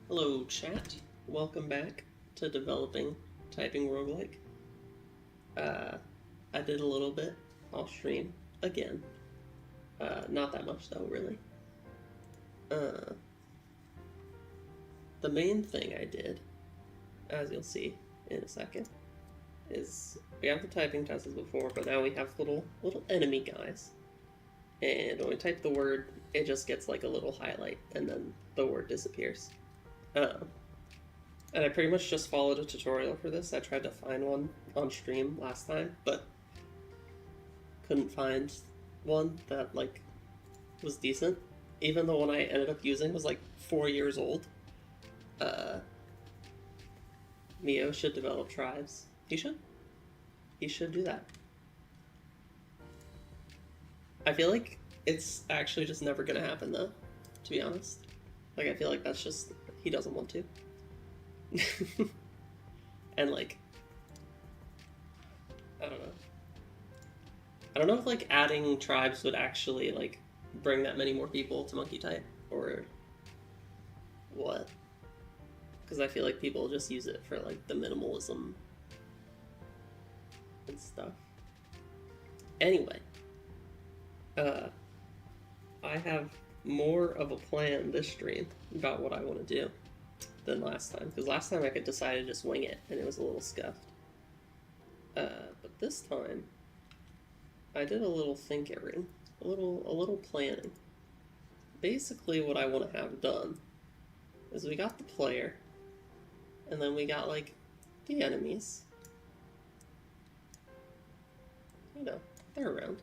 Hello chat, welcome back to developing typing roguelike. Uh, I did a little bit off stream again. Not that much though, really. Uh, the main thing I did, as you'll see in a second, is we have the typing tests as before, but now we have little enemy guys. And when we type the word, it just gets like a little highlight, and then the word disappears. And I pretty much just followed a tutorial for this. I tried to find one on stream last time, but couldn't find one that like was decent. Even the one I ended up using was like 4 years old. Mio should develop tribes. He should. He should do that. I feel like it's actually just never gonna happen though, to be honest. Like I feel like that's just he doesn't want to. And like I don't know if like adding tribes would actually like bring that many more people to monkey type or what, because I feel like people just use it for like the minimalism and stuff. Anyway, I have more of a plan this stream about what I want to do than last time, because last time I could decide to just wing it and it was a little scuffed. But this time I did a little thinkering, a little planning. Basically what I want to have done is we got the player, and then we got like the enemies. You know, they're around.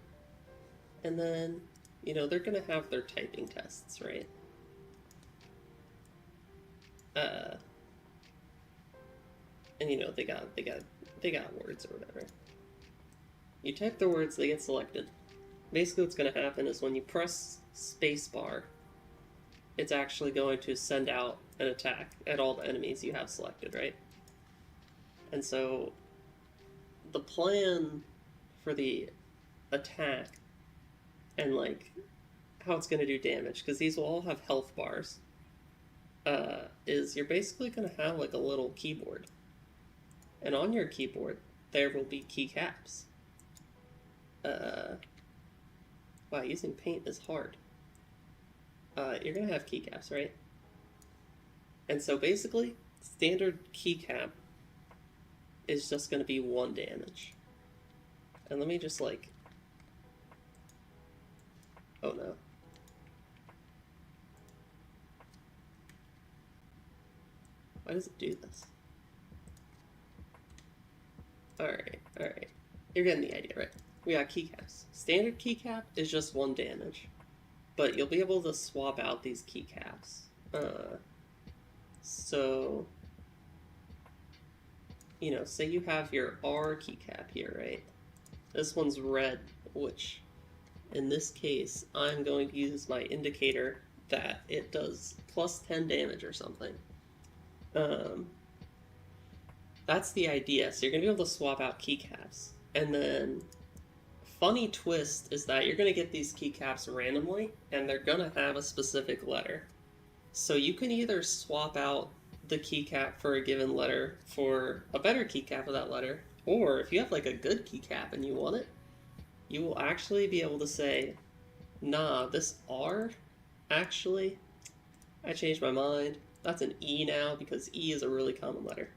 And then, you know, they're gonna have their typing tests, right? And you know, they got words or whatever. You type the words, they get selected. Basically what's gonna happen is when you press spacebar, it's actually going to send out an attack at all the enemies you have selected, right? And so the plan for the attack and like how it's going to do damage, because these will all have health bars, is you're basically going to have like a little keyboard, and on your keyboard there will be keycaps. Wow, using paint is hard. You're going to have keycaps, right? And so basically standard keycap is just going to be 1 damage. And let me just like, oh no. Why does it do this? Alright. You're getting the idea, right? We got keycaps. Standard keycap is just 1 damage, but you'll be able to swap out these keycaps. So, you know, say you have your R keycap here, right? This one's red, which in this case, I'm going to use my indicator that it does plus 10 damage or something. That's the idea. So you're going to be able to swap out keycaps. And then, funny twist is that you're going to get these keycaps randomly, and they're going to have a specific letter. So you can either swap out the keycap for a given letter for a better keycap of that letter, or if you have like a good keycap and you want it, you will actually be able to say, nah, this R, actually, I changed my mind. That's an E now, because E is a really common letter.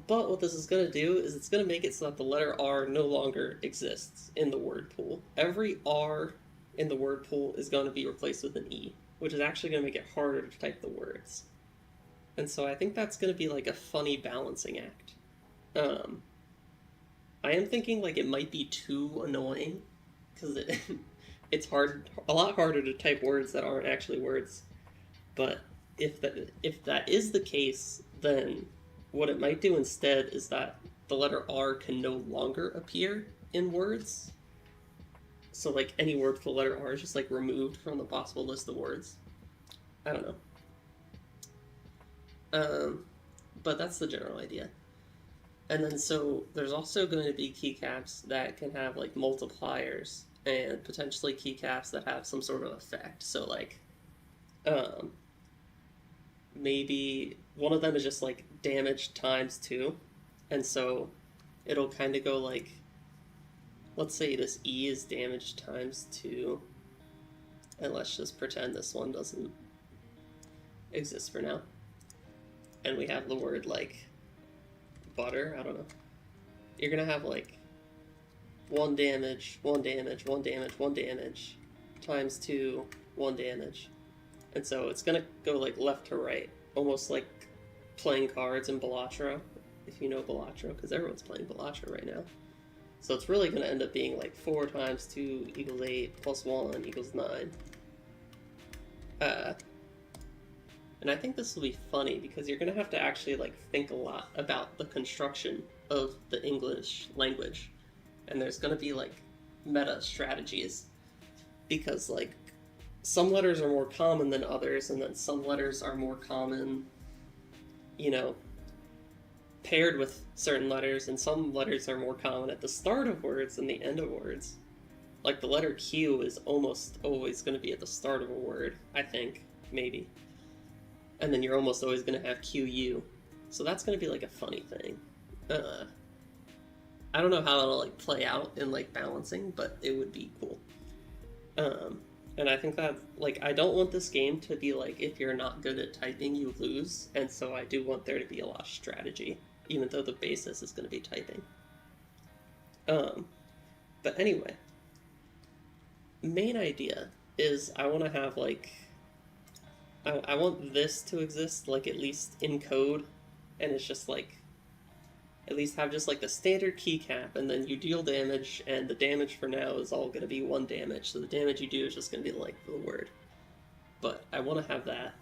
But what this is going to do is it's going to make it so that the letter R no longer exists in the word pool. Every R in the word pool is going to be replaced with an E, which is actually going to make it harder to type the words. And so I think that's going to be like a funny balancing act. I am thinking like it might be too annoying, because it's a lot harder to type words that aren't actually words. But if that is the case, then what it might do instead is that the letter R can no longer appear in words. So like any word with the letter R is just like removed from the possible list of words. I don't know. But that's the general idea. And then so there's also going to be keycaps that can have like multipliers, and potentially keycaps that have some sort of effect. So like maybe one of them is just like damage times 2, and so it'll kind of go like, let's say this E is damage times 2, and let's just pretend this one doesn't exist for now. And we have the word like butter, I don't know. You're gonna have like 1 damage, 1 damage, 1 damage, 1 damage, times 2, 1 damage. And so it's gonna go like left to right, almost like playing cards in Balatro, if you know Balatro, because everyone's playing Balatro right now. So it's really gonna end up being like 4 times 2 equals 8, plus 1 equals 9. And I think this will be funny because you're gonna have to actually like think a lot about the construction of the English language. And there's gonna be like meta strategies. Because like some letters are more common than others, and then some letters are more common, you know, paired with certain letters, and some letters are more common at the start of words than the end of words. Like the letter Q is almost always going to be at the start of a word, I think, maybe. And then you're almost always going to have QU. So that's going to be like a funny thing. I don't know how it'll like play out in like balancing, but it would be cool. And I think that, like, I don't want this game to be like, if you're not good at typing, you lose, and so I do want there to be a lot of strategy, even though the basis is going to be typing. But anyway, main idea is I want to have, like, I want this to exist, like, at least in code, and it's just, like, at least have just like the standard keycap, and then you deal damage, and the damage for now is all going to be 1 damage, so the damage you do is just going to be like the word. But I want to have that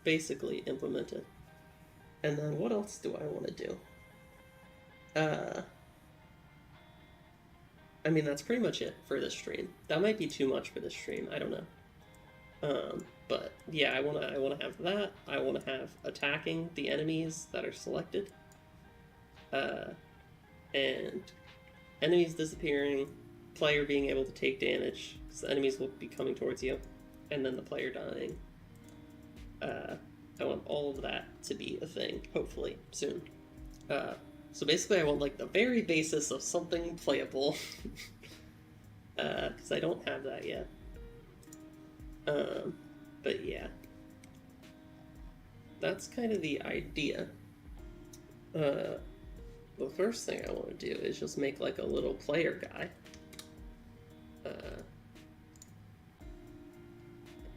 basically implemented. And then what else do I want to do? I mean, that's pretty much it for this stream. That might be too much for this stream, I don't know. But yeah, I want to have that. I want to have attacking the enemies that are selected. And enemies disappearing, player being able to take damage, because the enemies will be coming towards you, and then the player dying. I want all of that to be a thing, hopefully, soon. So basically I want like the very basis of something playable, because I don't have that yet. But yeah. That's kind of the idea. The first thing I want to do is just make like a little player guy.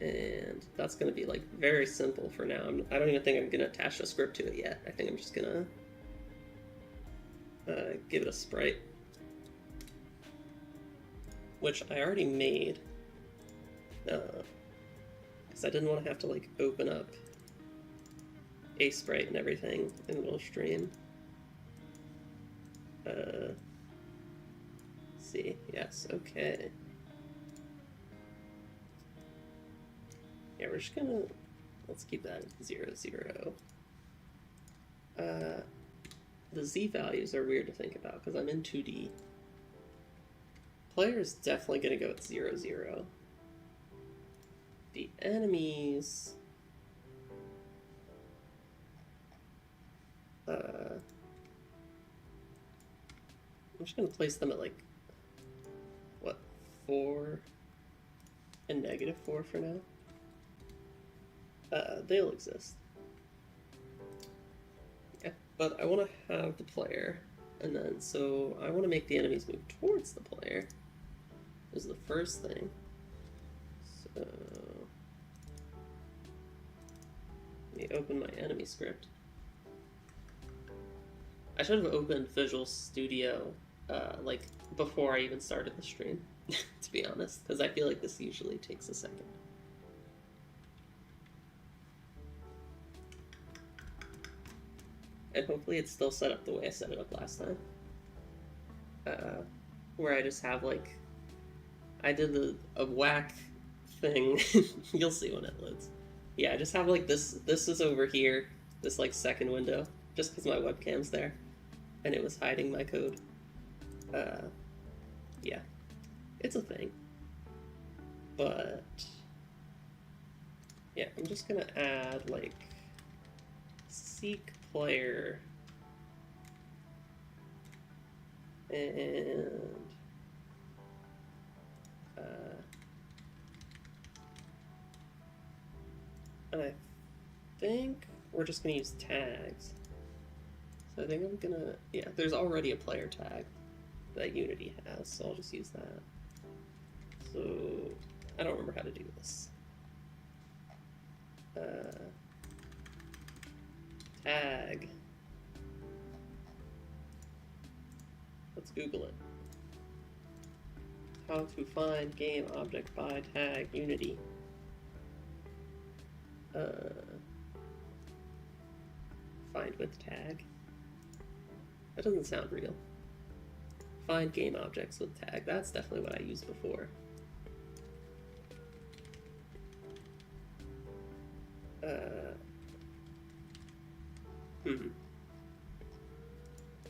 And that's going to be like very simple for now. I don't even think I'm going to attach a script to it yet. I think I'm just going to give it a sprite, which I already made, because I didn't want to have to like open up a sprite and everything in the middle stream. See, yes, okay. Yeah, we're just gonna, let's keep that at 0, 0. The Z values are weird to think about because I'm in 2D. Player is definitely gonna go at 0, 0. The enemies, I'm just going to place them at, like, what, 4 and -4 for now? They'll exist. Yeah, but I want to have the player, and then, so I want to make the enemies move towards the player, is the first thing. So, let me open my enemy script. I should have opened Visual Studio like before I even started the stream, to be honest, because I feel like this usually takes a second. And hopefully it's still set up the way I set it up last time. Where I just have like, I did a whack thing, you'll see when it loads. Yeah, I just have like this is over here, this like second window, just because my webcam's there, and it was hiding my code. Yeah, it's a thing. But, yeah, I'm just gonna add like seek player. And I think we're just gonna use tags. So I think I'm gonna, yeah, there's already a player tag that Unity has, so I'll just use that. So I don't remember how to do this. Tag. Let's Google it. How to find game object by tag Unity. Find with tag. That doesn't sound real. Find game objects with tag. That's definitely what I used before.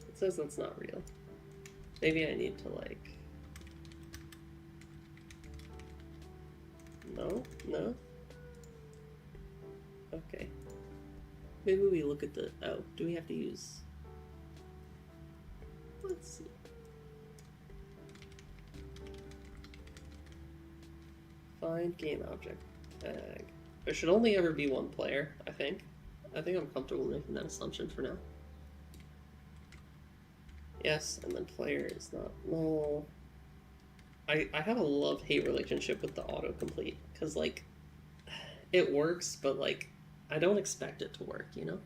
It says that's not real. Maybe I need to like... No? No? Okay. Maybe we look at the... Oh, do we have to use... Let's see. Find game object tag. There should only ever be one player, I think. I think I'm comfortable making that assumption for now. Yes, and then player is not null. I have a love-hate relationship with the autocomplete, because, like, it works, but, like, I don't expect it to work, you know?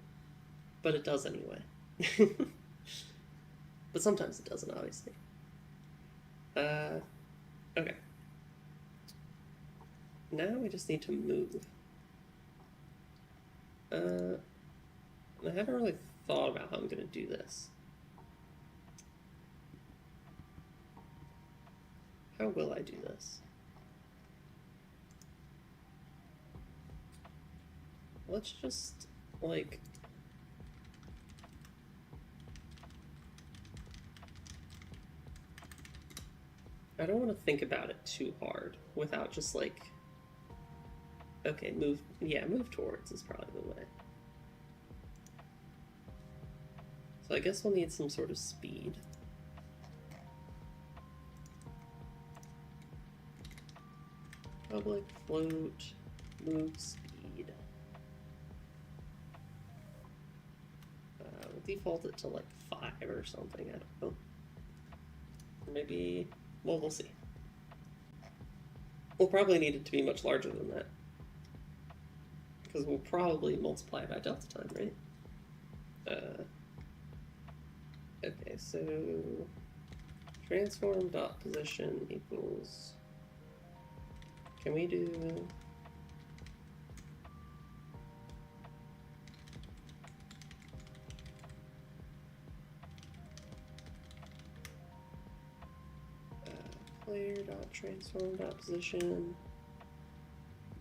But it does anyway. But sometimes it doesn't, obviously. Okay. Now we just need to move. I haven't really thought about how I'm going to do this. How will I do this? Let's just, like... I don't want to think about it too hard without just, like... Okay, move... Yeah, move towards is probably the way. So I guess we'll need some sort of speed. Public, float, move speed. We'll default it to like 5 or something, I don't know. Maybe, well, we'll see. We'll probably need it to be much larger than that. Because we'll probably multiply by delta time, right? Okay, so transform dot position equals... Can we do... player dot transform dot position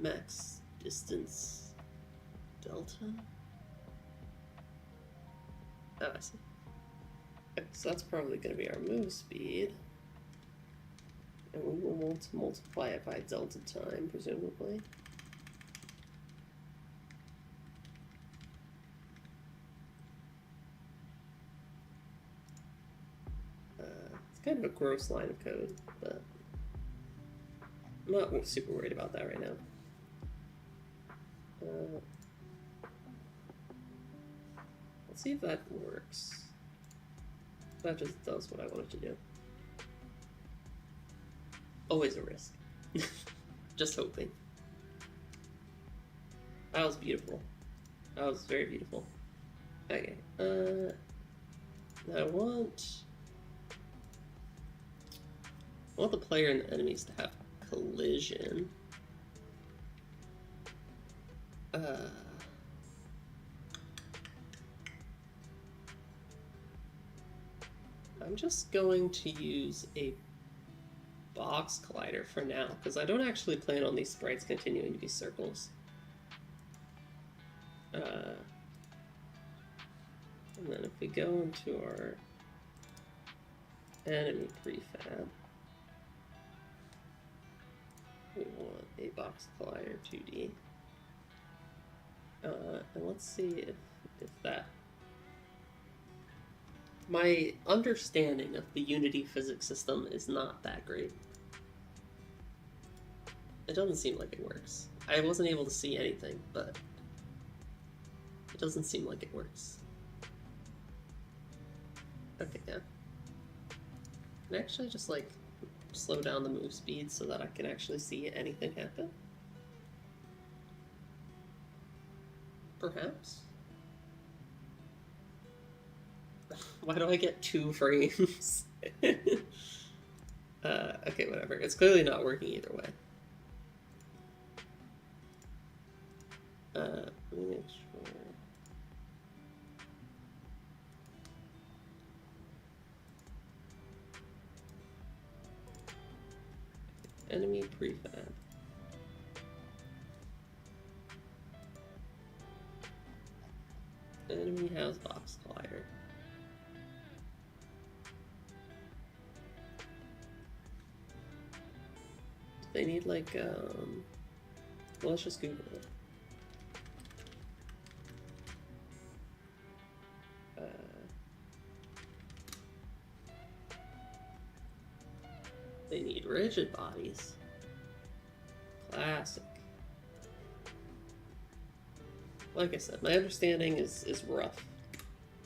max distance delta? Oh, I see. Okay, so that's probably going to be our move speed. And we will want to multiply it by delta time, presumably. It's kind of a gross line of code, but I'm not super worried about that right now. Let's see if that works. That just does what I want it to do. Always a risk. Just hoping. That was beautiful. That was very beautiful. Okay. I want the player and the enemies to have collision. I'm just going to use a box collider for now, because I don't actually plan on these sprites continuing to be circles. And then if we go into our enemy prefab, we want a box collider 2D. And let's see if if that. My understanding of the Unity physics system is not that great. It doesn't seem like it works. I wasn't able to see anything, but it doesn't seem like it works. Okay, yeah. Can I actually just, like, slow down the move speed so that I can actually see anything happen? Perhaps? Why do I get 2 frames? Okay, whatever. It's clearly not working either way. Let me make sure. Enemy prefab. Enemy has box collider. Do they need like well, let's just Google it. They need rigid bodies. Classic. Like I said, my understanding is rough.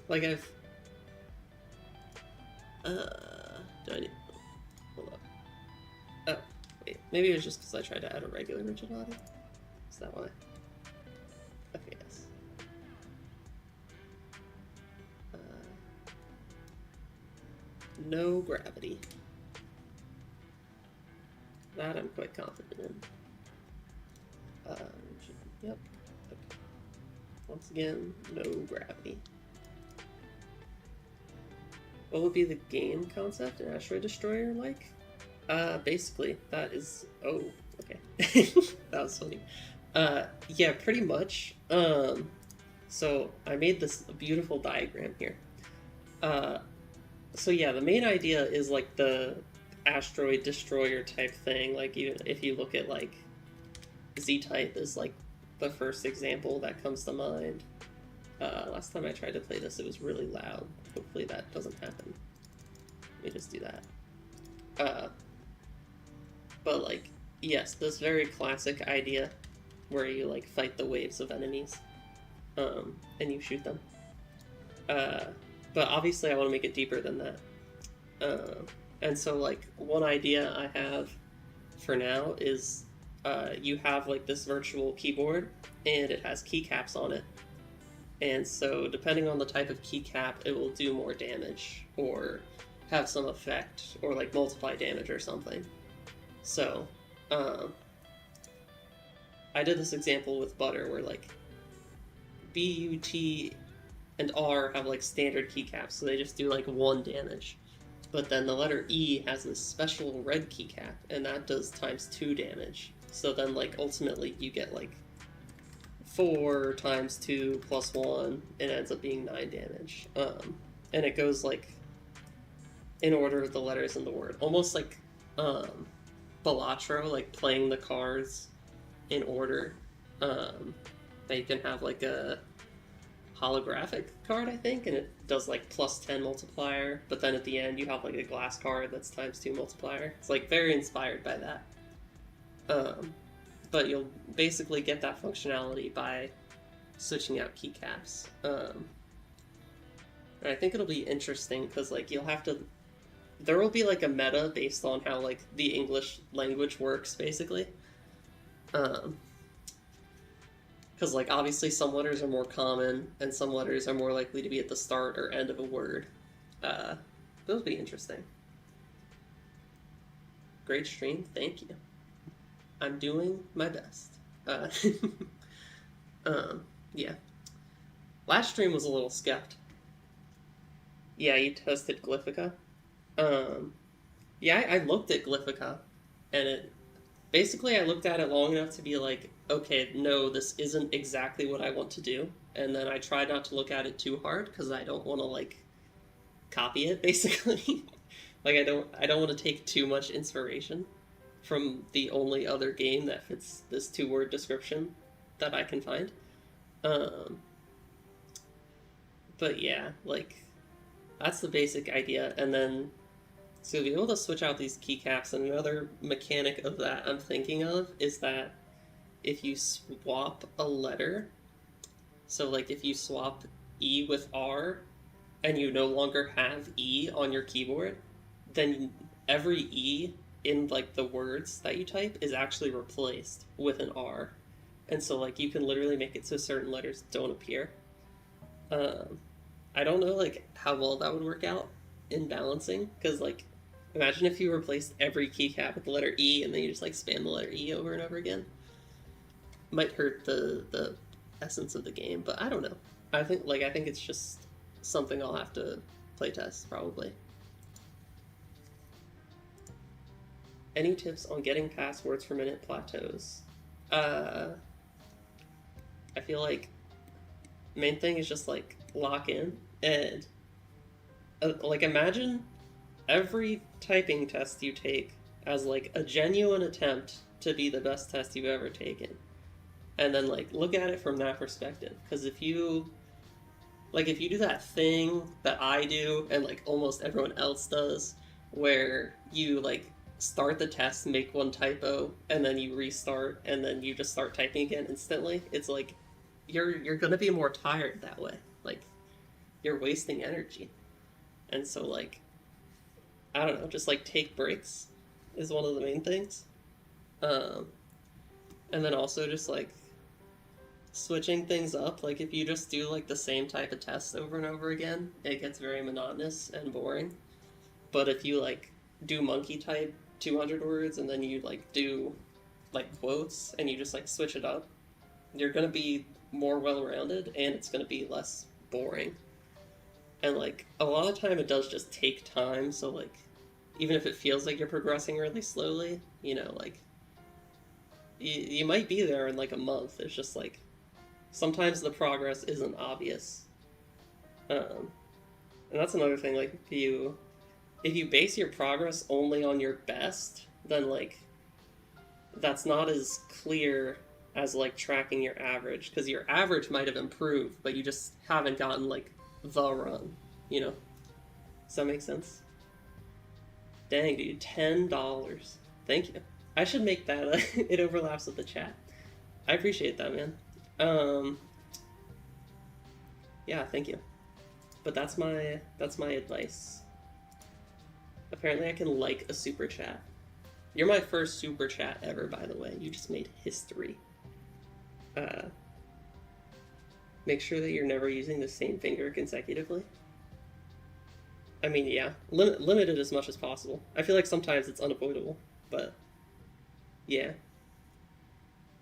Like I've do I need hold up. Oh, wait, maybe it was just because I tried to add a regular rigid body? Is that why? Okay, yes. No gravity. That I'm quite confident in. Yep. Okay. Once again, no gravity. What would be the game concept in Asteroid Destroyer like? Basically, that is... Oh, okay. That was funny. Yeah, pretty much. So I made this beautiful diagram here. So yeah, the main idea is like the asteroid destroyer type thing. Like even if you look at like Z-Type is like the first example that comes to mind. Last time I tried to play this, it was really loud. Hopefully that doesn't happen. Let me just do that. But like, yes, this very classic idea where you like fight the waves of enemies, and you shoot them. But obviously I want to make it deeper than that. And so like one idea I have for now is you have like this virtual keyboard and it has keycaps on it. And so depending on the type of keycap, it will do more damage or have some effect or like multiply damage or something. So I did this example with butter where like B, U, T, and R have like standard keycaps, so they just do like 1 damage. But then the letter E has this special red keycap, and that does times 2 damage. So then like ultimately you get like 4 times 2 plus 1, and it ends up being 9 damage. And it goes like in order of the letters in the word, almost like Balatro, like playing the cards in order. That you can have like a holographic card, I think, and it does like plus 10 multiplier, but then at the end you have like a glass card that's times 2 multiplier. It's like very inspired by that. But you'll basically get that functionality by switching out keycaps. And I think it'll be interesting because like you'll have to, there will be like a meta based on how like the English language works basically. Because like obviously some letters are more common and some letters are more likely to be at the start or end of a word. Those be interesting. Great stream, thank you. I'm doing my best. Yeah. Last stream was a little skept. Yeah, you tested Glyphica. Yeah, I looked at Glyphica, and it basically I looked at it long enough to be like, okay, no, this isn't exactly what I want to do, and then I tried not to look at it too hard because I don't want to like copy it basically. Like I don't want to take too much inspiration from the only other game that fits this 2-word description that I can find. But yeah, like that's the basic idea, and then so to be able to switch out these keycaps, and another mechanic of that I'm thinking of is that if you swap a letter, so like if you swap E with R and you no longer have E on your keyboard, then every E in like the words that you type is actually replaced with an R. And so like you can literally make it so certain letters don't appear. Um, I don't know like how well that would work out in balancing, because like imagine if you replaced every keycap with the letter E and then you just like spam the letter E over and over again. Might hurt the essence of the game, but I don't know. I think it's just something I'll have to playtest probably. Any tips on getting past words per minute plateaus? Uh, I feel like main thing is just like lock in and like imagine every typing test you take as like a genuine attempt to be the best test you've ever taken, and then like look at it from that perspective. Because if you do that thing that I do and like almost everyone else does, where you like start the test, make one typo, and then you restart, and then you just start typing again instantly, it's like you're gonna be more tired that way. Like you're wasting energy. And so like I don't know, just like take breaks is one of the main things. Um, and then also just like switching things up. Like if you just do like the same type of tests over and over again, it gets very monotonous and boring. But if you like do monkey type 200 words and then you like do like quotes and you just like switch it up, you're gonna be more well-rounded and it's gonna be less boring. And like a lot of time it does just take time, so like even if it feels like you're progressing really slowly, like you might be there in like a month. It's just like sometimes the progress isn't obvious. And that's another thing, like if you base your progress only on your best, then like that's not as clear as like tracking your average, because your average might have improved but you just haven't gotten like the run. Does that make sense? Dang, dude, $10. Thank you. I should make that it overlaps with the chat. I appreciate that, man. Yeah, thank you. But that's my advice. Apparently I can like a super chat. You're my first super chat ever, by the way. You just made history. Make sure that you're never using the same finger consecutively. I mean, yeah, limit it as much as possible. I feel like sometimes it's unavoidable, but yeah.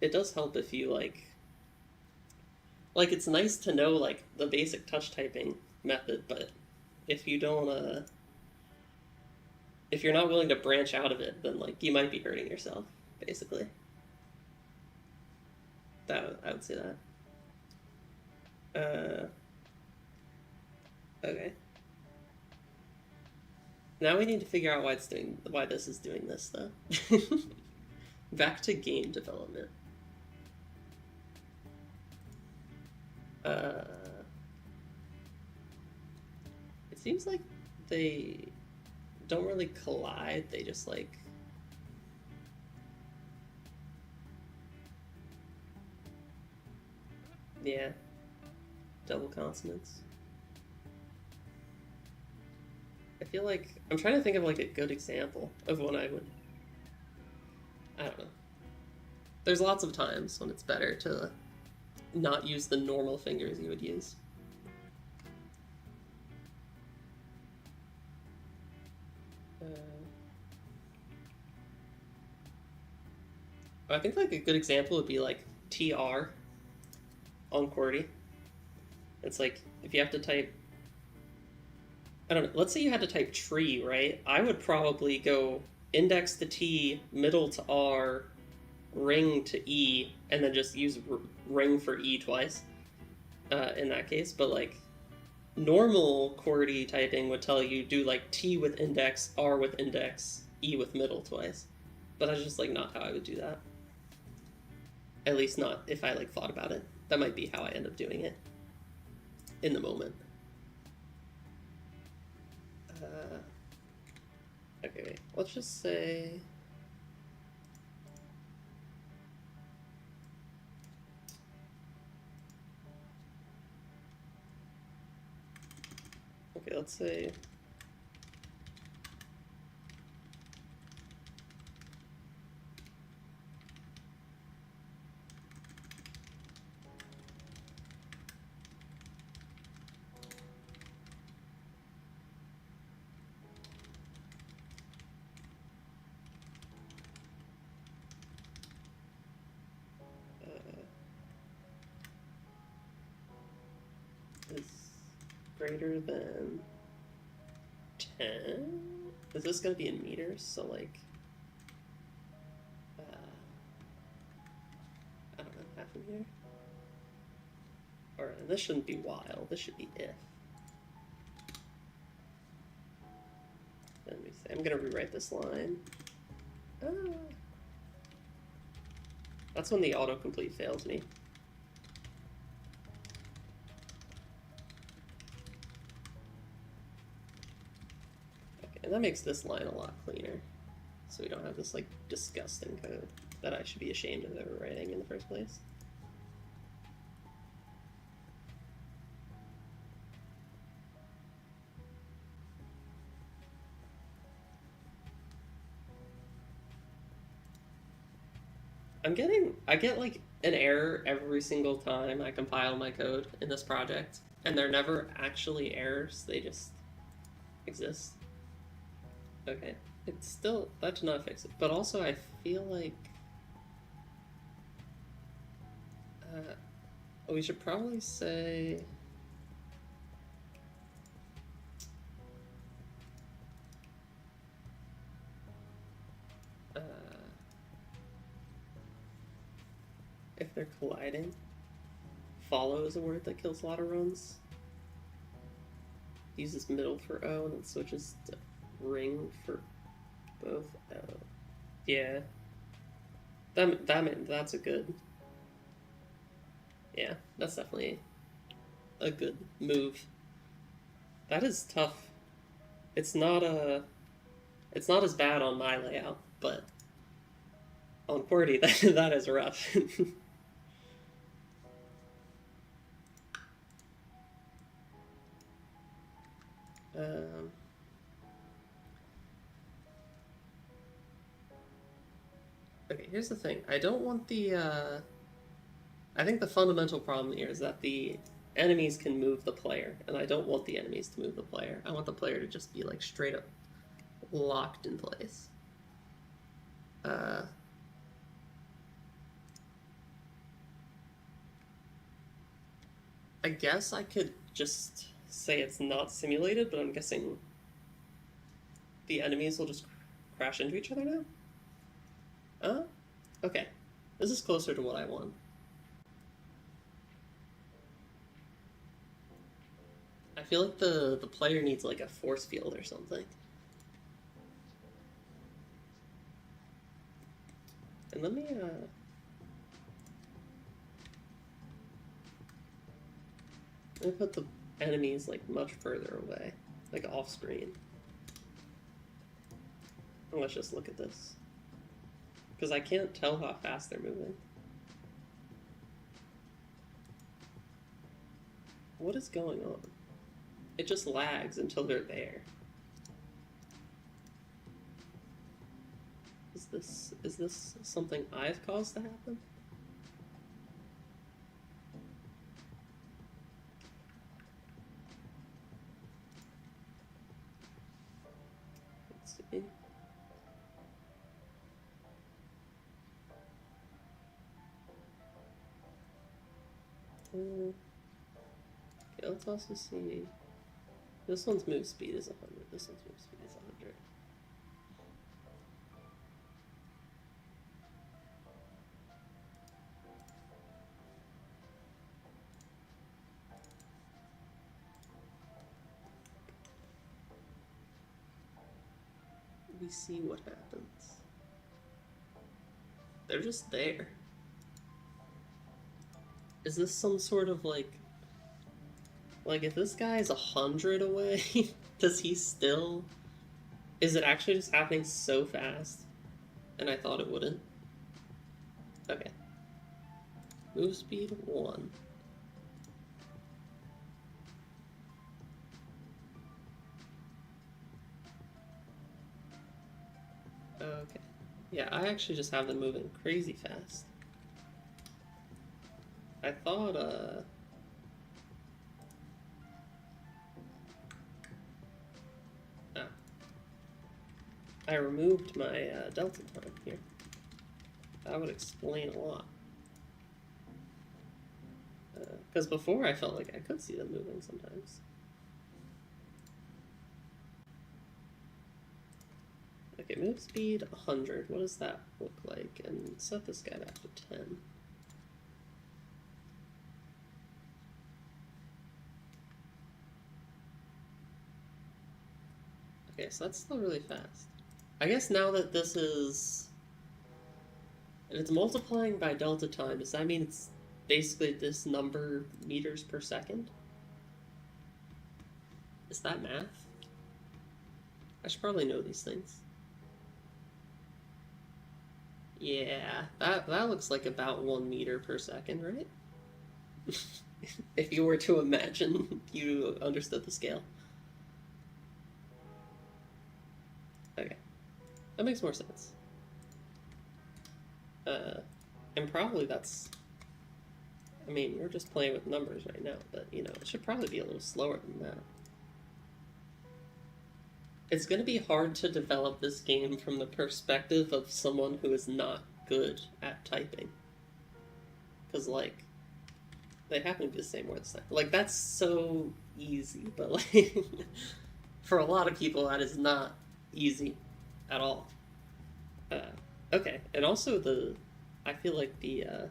It does help if you like it's nice to know like the basic touch typing method, but if you don't if you're not willing to branch out of it, then like you might be hurting yourself, basically. I would say that. Okay. Now we need to figure out why this is doing this though. Back to game development. It seems like they don't really collide. They just like double consonants. I feel like I'm trying to think of like a good example of when I don't know. There's lots of times when it's better to not use the normal fingers you would use. I think like a good example would be like TR on QWERTY. It's like if you have to type, I don't know, let's say you had to type tree, right? I would probably go index to T, middle to R, ring to E, and then just use ring for E twice in that case. But like normal QWERTY typing would tell you do like T with index, R with index, E with middle twice. But that's just like not how I would do that. At least not if I like thought about it. That might be how I end up doing it in the moment. Okay, wait. Let's just say... Okay, let's say... is greater than 10? Is this going to be in meters? So, like, I don't know, half a meter? Or this shouldn't be while, this should be if. Let me say, I'm going to rewrite this line. That's when the autocomplete fails me. And that makes this line a lot cleaner. So we don't have this, like, disgusting code that I should be ashamed of ever writing in the first place. I get, like, an error every single time I compile my code in this project. And they're never actually errors, they just exist. Okay, it's still, that did not fix it. But also I feel like we should probably say if they're colliding, follow is a word that kills a lot of runs. Uses middle for O and then switches to ring for both O. Yeah. That's a good... Yeah, that's definitely a good move. That is tough. It's not as bad on my layout, but on QWERTY that is rough. Okay, here's the thing. I don't want the, I think the fundamental problem here is that the enemies can move the player, and I don't want the enemies to move the player. I want the player to just be, like, straight up locked in place. I guess I could just say it's not simulated, but I'm guessing the enemies will just crash into each other now? Okay. This is closer to what I want. I feel like the player needs, like, a force field or something. And let me, put the enemies, like, much further away. Like, off screen. And let's just look at this. Because I can't tell how fast they're moving. What is going on? It just lags until they're there. Is this something I've caused to happen? Let's see. Okay, let's also see. This one's move speed is 100. This one's move speed is 100. We see what happens. They're just there. Is this some sort of, like if this guy is 100 away, Does he still... Is it actually just happening so fast? And I thought it wouldn't. Okay. Move speed 1. Okay. Yeah, I actually just have them moving crazy fast. I thought, I removed my delta time here. That would explain a lot. Because before I felt like I could see them moving sometimes. Okay, move speed 100. What does that look like? And set this guy back to 10. Okay, so that's still really fast. I guess now that this is... And it's multiplying by delta time, does that mean it's basically this number meters per second? Is that math? I should probably know these things. Yeah, that looks like about 1 meter per second, right? If you were to imagine you understood the scale. Okay, that makes more sense. And probably that's... I mean, we're just playing with numbers right now, but, you know, it should probably be a little slower than that. It's going to be hard to develop this game from the perspective of someone who is not good at typing. Because, like, they happen to be the same words. Like, that's so easy, but, like, for a lot of people, that is not easy at all. Okay, and also I feel like the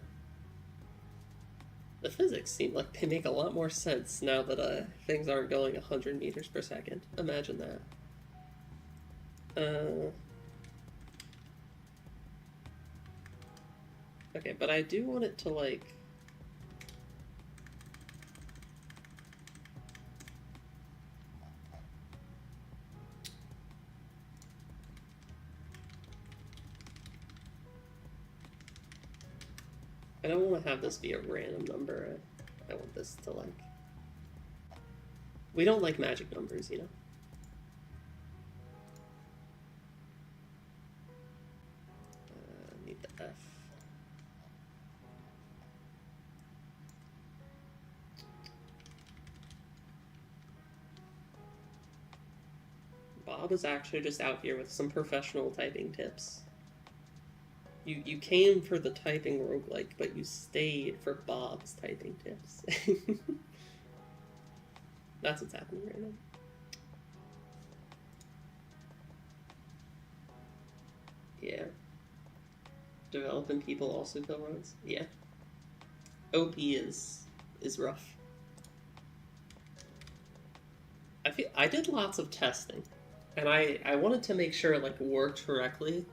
physics seem like they make a lot more sense now that things aren't going 100 meters per second. Imagine that. Okay, but I do want it to, like... I don't want to have this be a random number. I want this to, like... We don't like magic numbers, you know? Need the F. Bob is actually just out here with some professional typing tips. You came for the typing roguelike, but you stayed for Bob's typing tips. That's what's happening right now. Yeah. Developing people also kill roads? Yeah. OP is rough. I did lots of testing, and I wanted to make sure it, like, worked correctly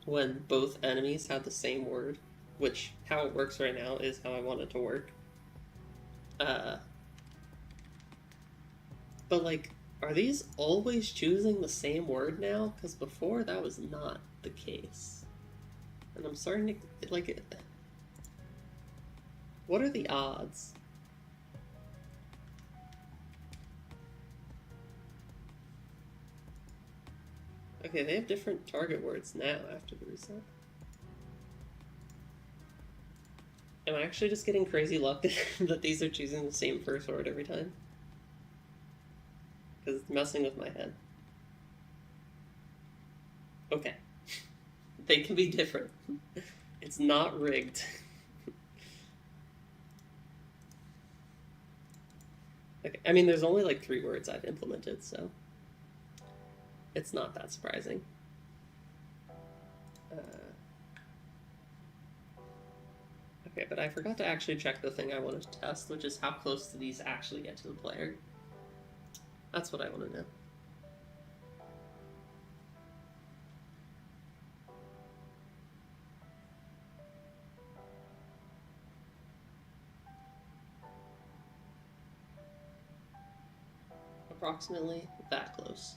when both enemies had the same word, which how it works right now is how I want it to work. But, like, are these always choosing the same word now? Because before that was not the case. And I'm starting to, like, what are the odds? Okay, they have different target words now after the reset. Am I actually just getting crazy luck that these are choosing the same first word every time? Because it's messing with my head. Okay. They can be different. It's not rigged. Okay, I mean, there's only like 3 words I've implemented, so it's not that surprising. Okay, but I forgot to actually check the thing I wanted to test, which is how close do these actually get to the player. That's what I want to know. approximately that close.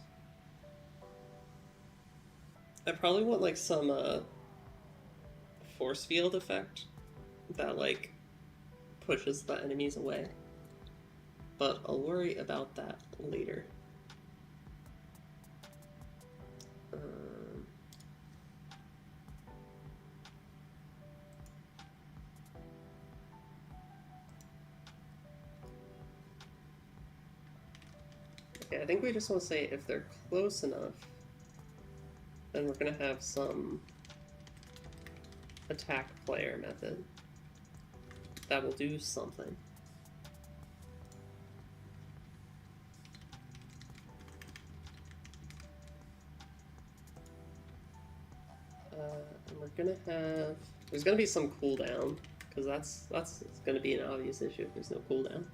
I probably want like some force field effect that like pushes the enemies away. But I'll worry about that later. Okay, I think we just want to say if they're close enough, then we're going to have some attack player method that will do something. And we're gonna have, there's gonna be some cooldown, because that's gonna be an obvious issue if there's no cooldown.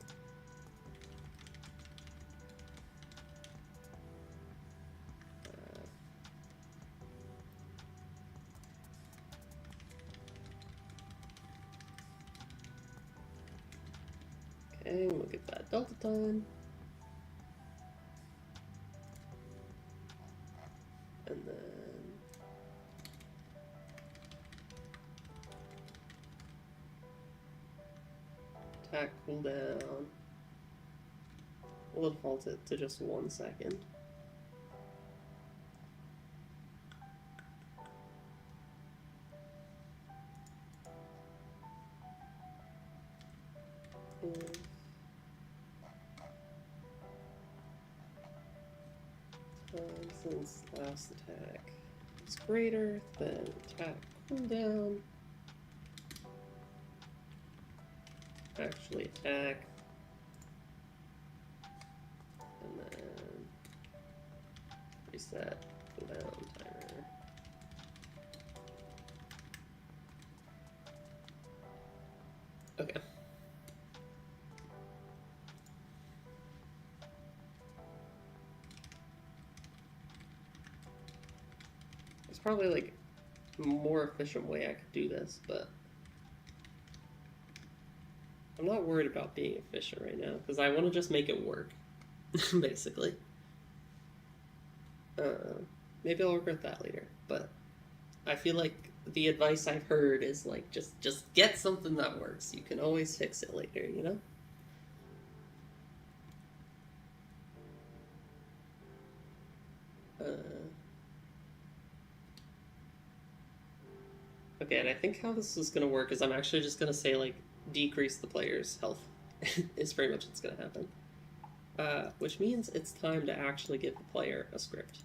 Okay, we'll get that delta time. And then attack cooldown. We'll default it to just 1 second. Since last attack is greater than attack cooldown, actually attack, and then reset cooldown timer. Okay. There's probably like a more efficient way I could do this, but I'm not worried about being efficient right now because I want to just make it work, basically. Maybe I'll regret that later, but I feel like the advice I've heard is like just get something that works. You can always fix it later, you know? Okay, and I think how this is going to work is I'm actually just going to say, like, decrease the player's health is pretty much what's going to happen. Which means it's time to actually give the player a script.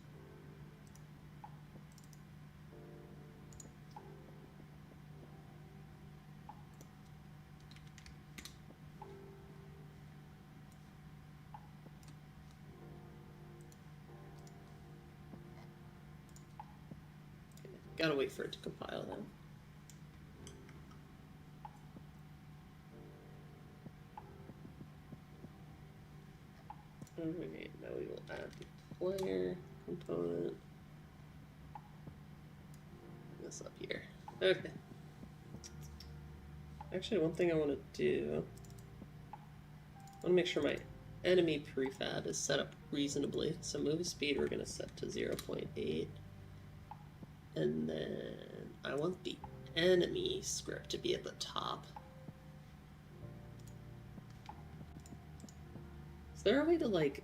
Gotta wait for it to compile then. Alright, now we will add the player component. This up here. Okay. Actually, one thing I want to do, I want to make sure my enemy prefab is set up reasonably. So movie speed we're going to set to 0.8. And then I want the enemy script to be at the top. Is there a way to, like,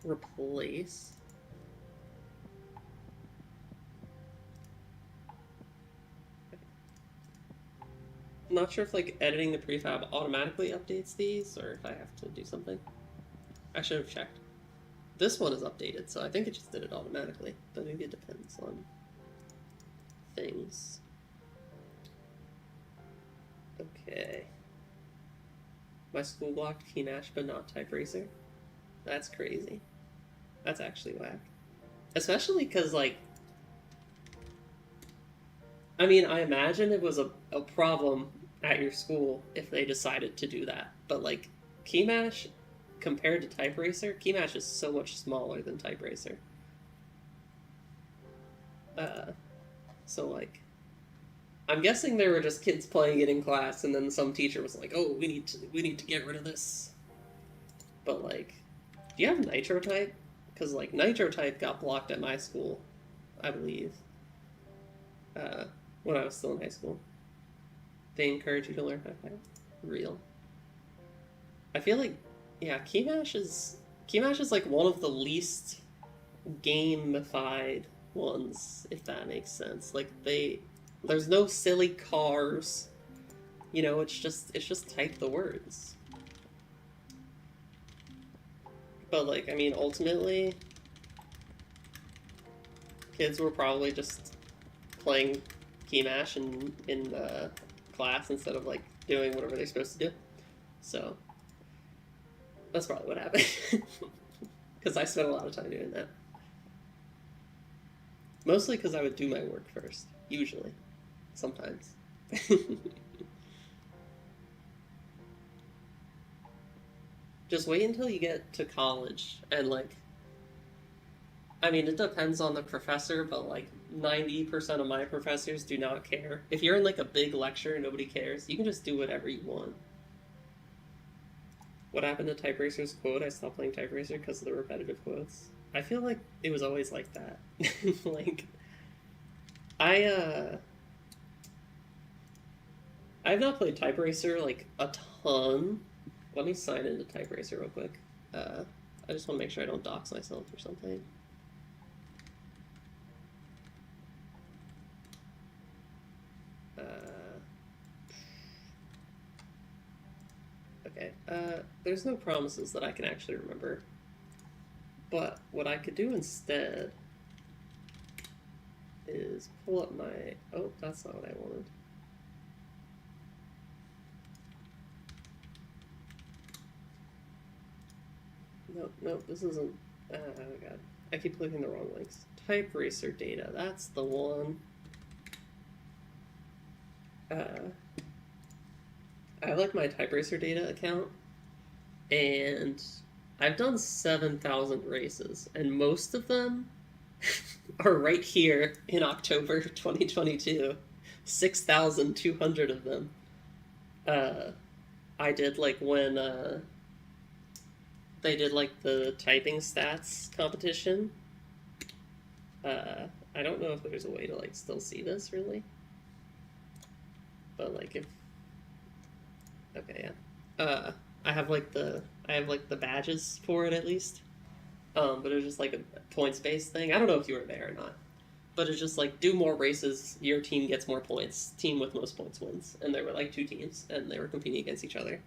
replace? I'm not sure if, like, editing the prefab automatically updates these, or if I have to do something. I should have checked. This one is updated, so I think it just did it automatically, but maybe it depends on things. Okay. My school blocked Keymash, but not Type Racer? That's crazy. That's actually whack. Especially because, like, I mean, I imagine it was a problem at your school if they decided to do that, but, like, Keymash, compared to Type Racer, Keymash is so much smaller than Type Racer. So, like, I'm guessing there were just kids playing it in class, and then some teacher was like, "Oh, we need to get rid of this." But like, do you have Nitro Type? Because like Nitro Type got blocked at my school, I believe, uh, when I was still in high school. They encourage you to learn how to type. Real. I feel like, yeah, Keymash is like one of the least gamified ones, if that makes sense. Like there's no silly cars. You know, it's just type the words. But like, I mean, ultimately, kids were probably just playing Keymash in class instead of like doing whatever they're supposed to do. So that's probably what happened. Because I spent a lot of time doing that. Mostly because I would do my work first, usually, sometimes. Just wait until you get to college and like, I mean, it depends on the professor, but like 90% of my professors do not care. If you're in like a big lecture, nobody cares. You can just do whatever you want. What happened to Type Racer's quote? I stopped playing Type Racer because of the repetitive quotes. I feel like it was always like that. Like, I I've not played Type Racer like a ton. Let me sign into Type Racer real quick. I just want to make sure I don't dox myself or something. Okay. There's no promises that I can actually remember. But what I could do instead is pull up my... Oh, that's not what I wanted. Nope, this isn't... Oh god. I keep clicking the wrong links. Type Racer data, that's the one. I like my Type Racer data account, and I've done 7,000 races, and most of them are right here in October 2022. 6,200 of them. I did like when they did like the typing stats competition. I don't know if there's a way to like still see this really, but like if okay, yeah. I have like the badges for it at least. But it was just like a points based thing. I don't know if you were there or not, but it's just like do more races, your team gets more points. Team with most points wins, and there were like two teams, and they were competing against each other.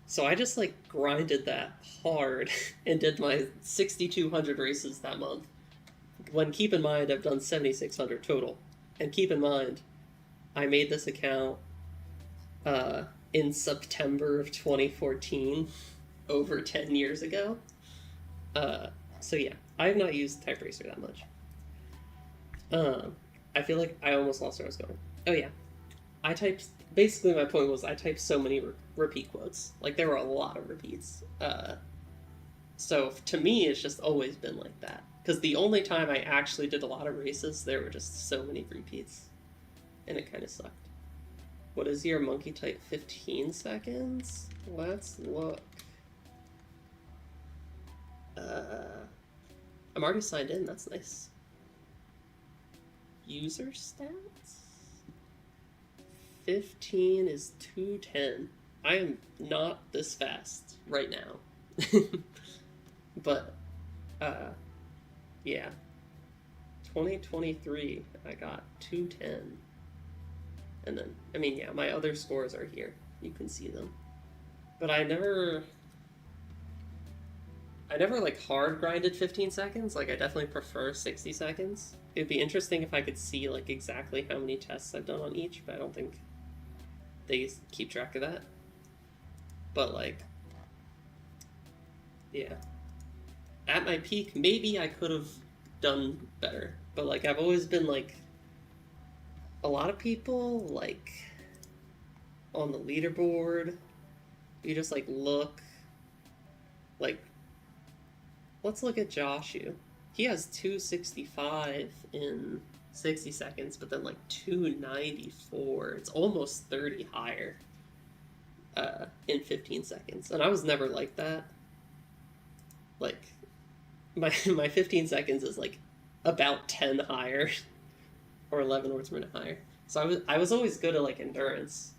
So I just like grinded that hard and did my 6,200 races that month. When keep in mind I've done 7,600 total, and keep in mind I made this account in September of 2014, over 10 years ago. So yeah, I have not used Type Racer that much. I feel like I almost lost where I was going. Oh yeah, I typed. Basically, my point was I typed so many repeat quotes. Like there were a lot of repeats. So to me, it's just always been like that. Because the only time I actually did a lot of races, there were just so many repeats, and it kind of sucked. What is your monkey type? 15 seconds? Let's look. I'm already signed in, that's nice. User stats? 15 is 210. I am not this fast right now. But, yeah. 2023, I got 210. And then, I mean, yeah, my other scores are here. You can see them. But I never like hard grinded 15 seconds. Like I definitely prefer 60 seconds. It'd be interesting if I could see like exactly how many tests I've done on each, but I don't think they keep track of that. But like, yeah. At my peak, maybe I could have done better. But like I've always been like, a lot of people like on the leaderboard, you just like look like, let's look at Joshu. He has 265 in 60 seconds, but then like 294. It's almost 30 higher in 15 seconds. And I was never like that. Like, my 15 seconds is like about 10 higher or 11 words per minute higher. So I was always good at like endurance,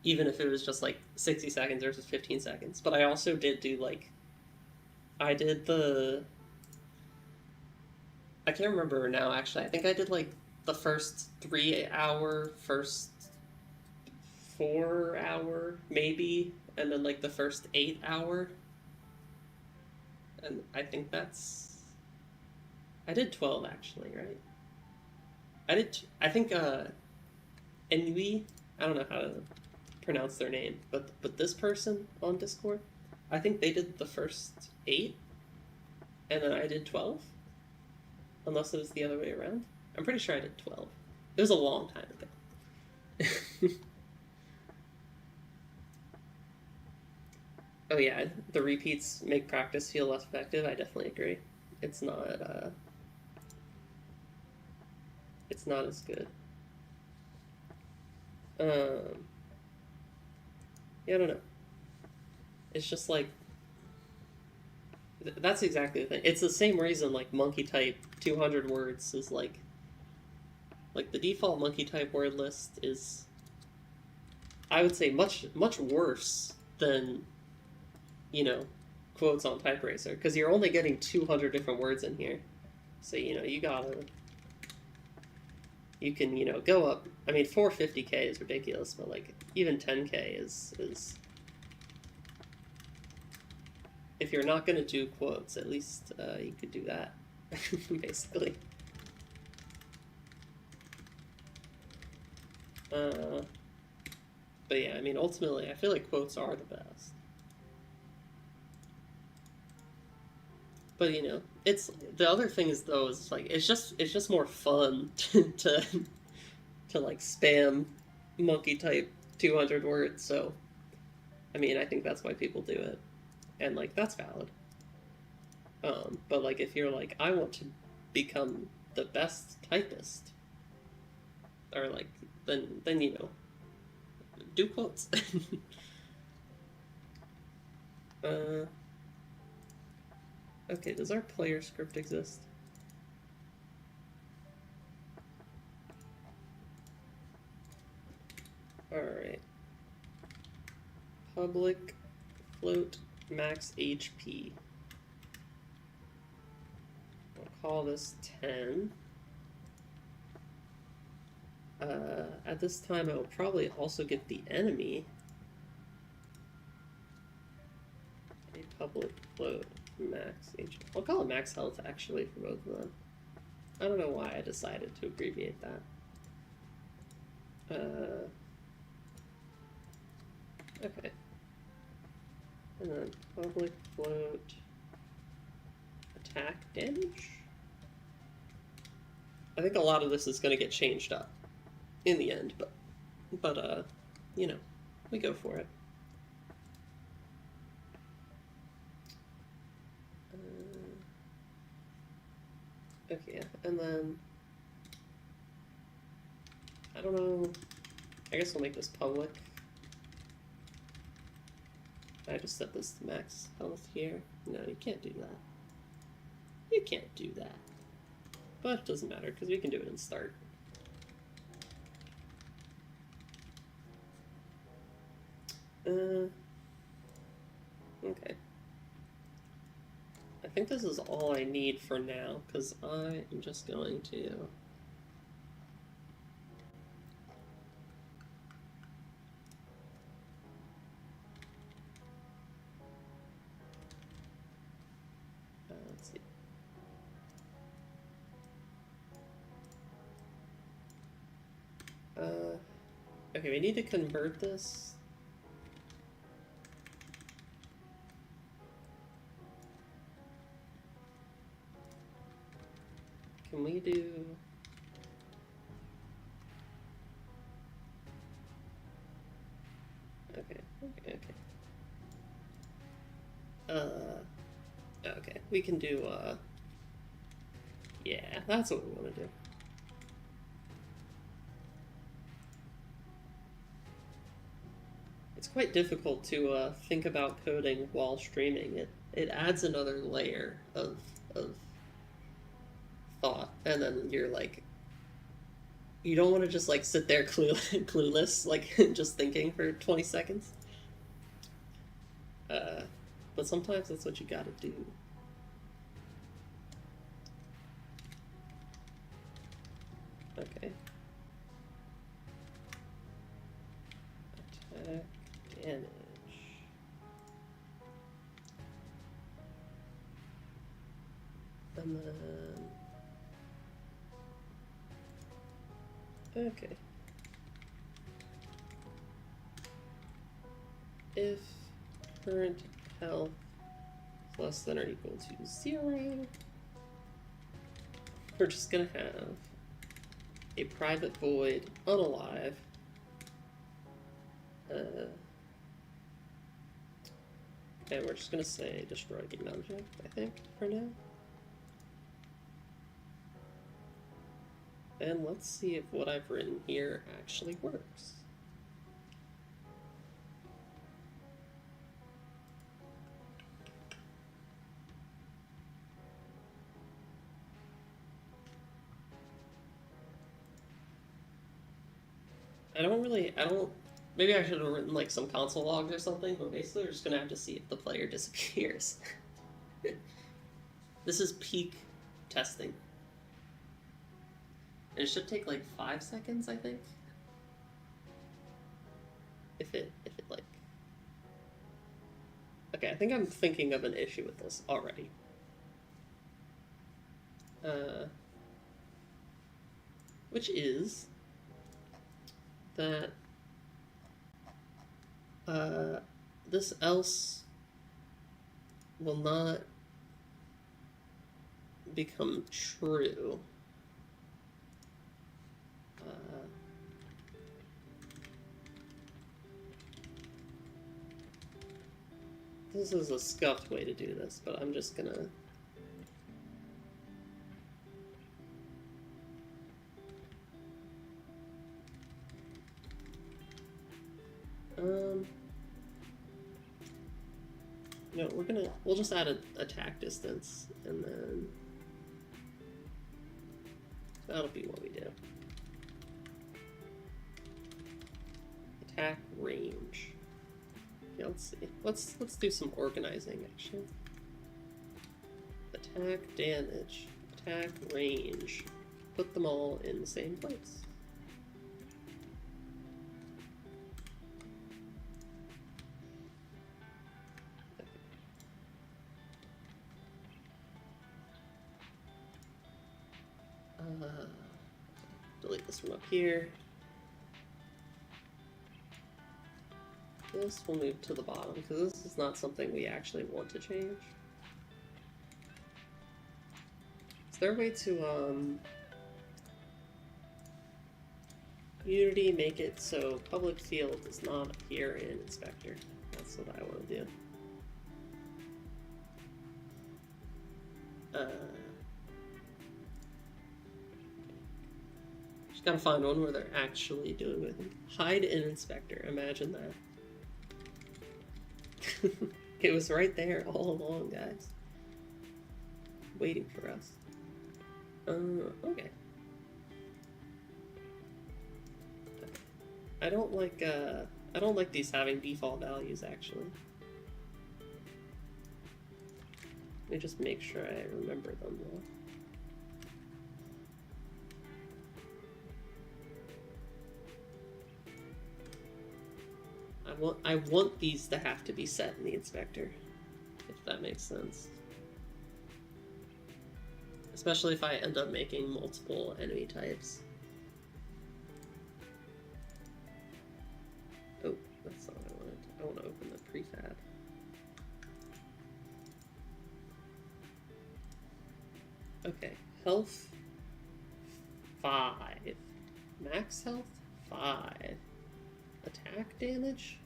even if it was just like 60 seconds versus 15 seconds. But I also did do like, I did the, I can't remember now actually. I think I did like the first 3 hour, first 4 hour maybe, and then like the first 8 hour. And I think that's, I did 12 actually, right? I think Enui, I don't know how to pronounce their name, but this person on Discord, I think they did the first 8, and then I did 12, unless it was the other way around. I'm pretty sure I did 12. It was a long time ago. Oh yeah, the repeats make practice feel less effective. I definitely agree. It's not. It's not as good. Yeah, I don't know. It's just like that's exactly the thing. It's the same reason like monkey type 200 words is like the default monkey type word list is, I would say, much worse than, you know, quotes on typeracer, because you're only getting 200 different words in here. So, you know, you can, you know, go up. I mean, 450k is ridiculous, but like even 10k is if you're not gonna do quotes, at least you could do that, basically. But yeah, I mean, ultimately, I feel like quotes are the best. But you know, it's the other thing is though is like it's just more fun to like spam monkey type 200 words. So I mean, I think that's why people do it, and like that's valid. But like if you're like, I want to become the best typist, or like then you know, do quotes. Okay, does our player script exist? Alright. Public float max HP. We'll call this 10. At this time, I will probably also get the enemy a public float max HP. I'll call it max health actually for both of them. I don't know why I decided to abbreviate that. Okay. And then public float attack damage. I think a lot of this is going to get changed up in the end, but you know, we go for it. Okay, and then I don't know. I guess we'll make this public. I just set this to max health here. No, you can't do that. You can't do that. But it doesn't matter because we can do it in start. Okay. I think this is all I need for now, because I am just going to... let's see. Okay, we need to convert this. Can we do... Okay. Okay, we can do, yeah, that's what we want to do. it's quite difficult to think about coding while streaming. It adds another layer of thought, and then you're like, you don't want to just like sit there clueless, like just thinking for 20 seconds. But sometimes that's what you gotta do. Okay. Attack damage. And then... Okay. If current health is less than or equal to 0, we're just gonna have a private void unalive. And we're just gonna say destroy game object, I think, for now. And let's see if what I've written here actually works. Maybe I should have written like some console logs or something, but basically we're just gonna have to see if the player disappears. This is peak testing. And it should take like 5 seconds, I think. If it like... Okay, I think I'm thinking of an issue with this already. Which is that this else will not become true. This is a scuffed way to do this, but I'm just gonna... No, we'll just add an attack distance, and then that'll be what we do. Attack range. Yeah, let's see. Let's do some organizing actually. Attack damage, attack range. Put them all in the same place. Delete this from up here. This will move to the bottom because this is not something we actually want to change. Is there a way to Unity make it so public field does not appear in inspector? That's what I want to do. Just gotta find one where they're actually doing it. Hide in inspector. Imagine that. It was right there all along, guys. Waiting for us. Okay. I don't like these having default values actually. Let me just make sure I remember them though. I want these to have to be set in the inspector, if that makes sense. Especially if I end up making multiple enemy types. Oh, that's not what I wanted. I want to open the prefab. Okay, health 5. Max health 5. Attack damage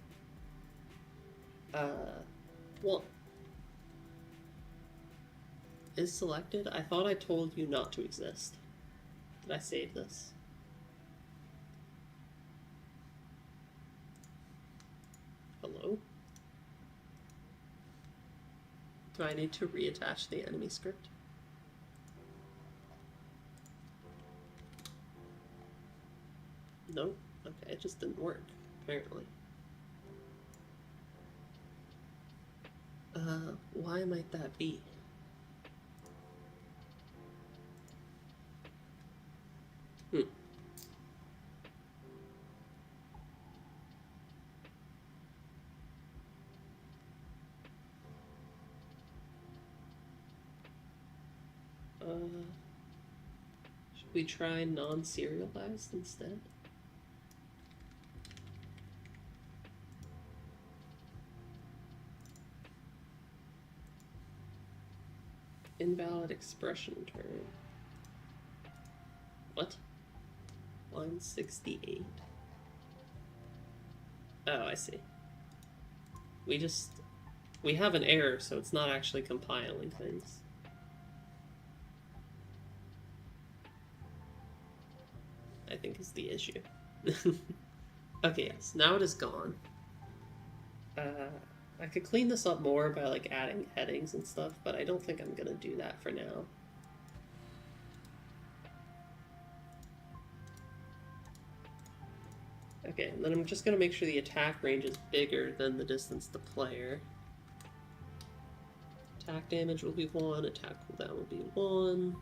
1. Is selected? I thought I told you not to exist. Did I save this? Hello? Do I need to reattach the enemy script? Nope. Okay, it just didn't work, apparently. Why might that be? Hmm. Should we try non-serialized instead? Invalid expression term. What? Line 68. Oh, I see. We have an error, so it's not actually compiling things. I think is the issue. Okay, yes, now it is gone. I could clean this up more by like adding headings and stuff, but I don't think I'm gonna do that for now. Okay, and then I'm just gonna make sure the attack range is bigger than the distance to player. Attack damage will be 1, attack cooldown will be 1.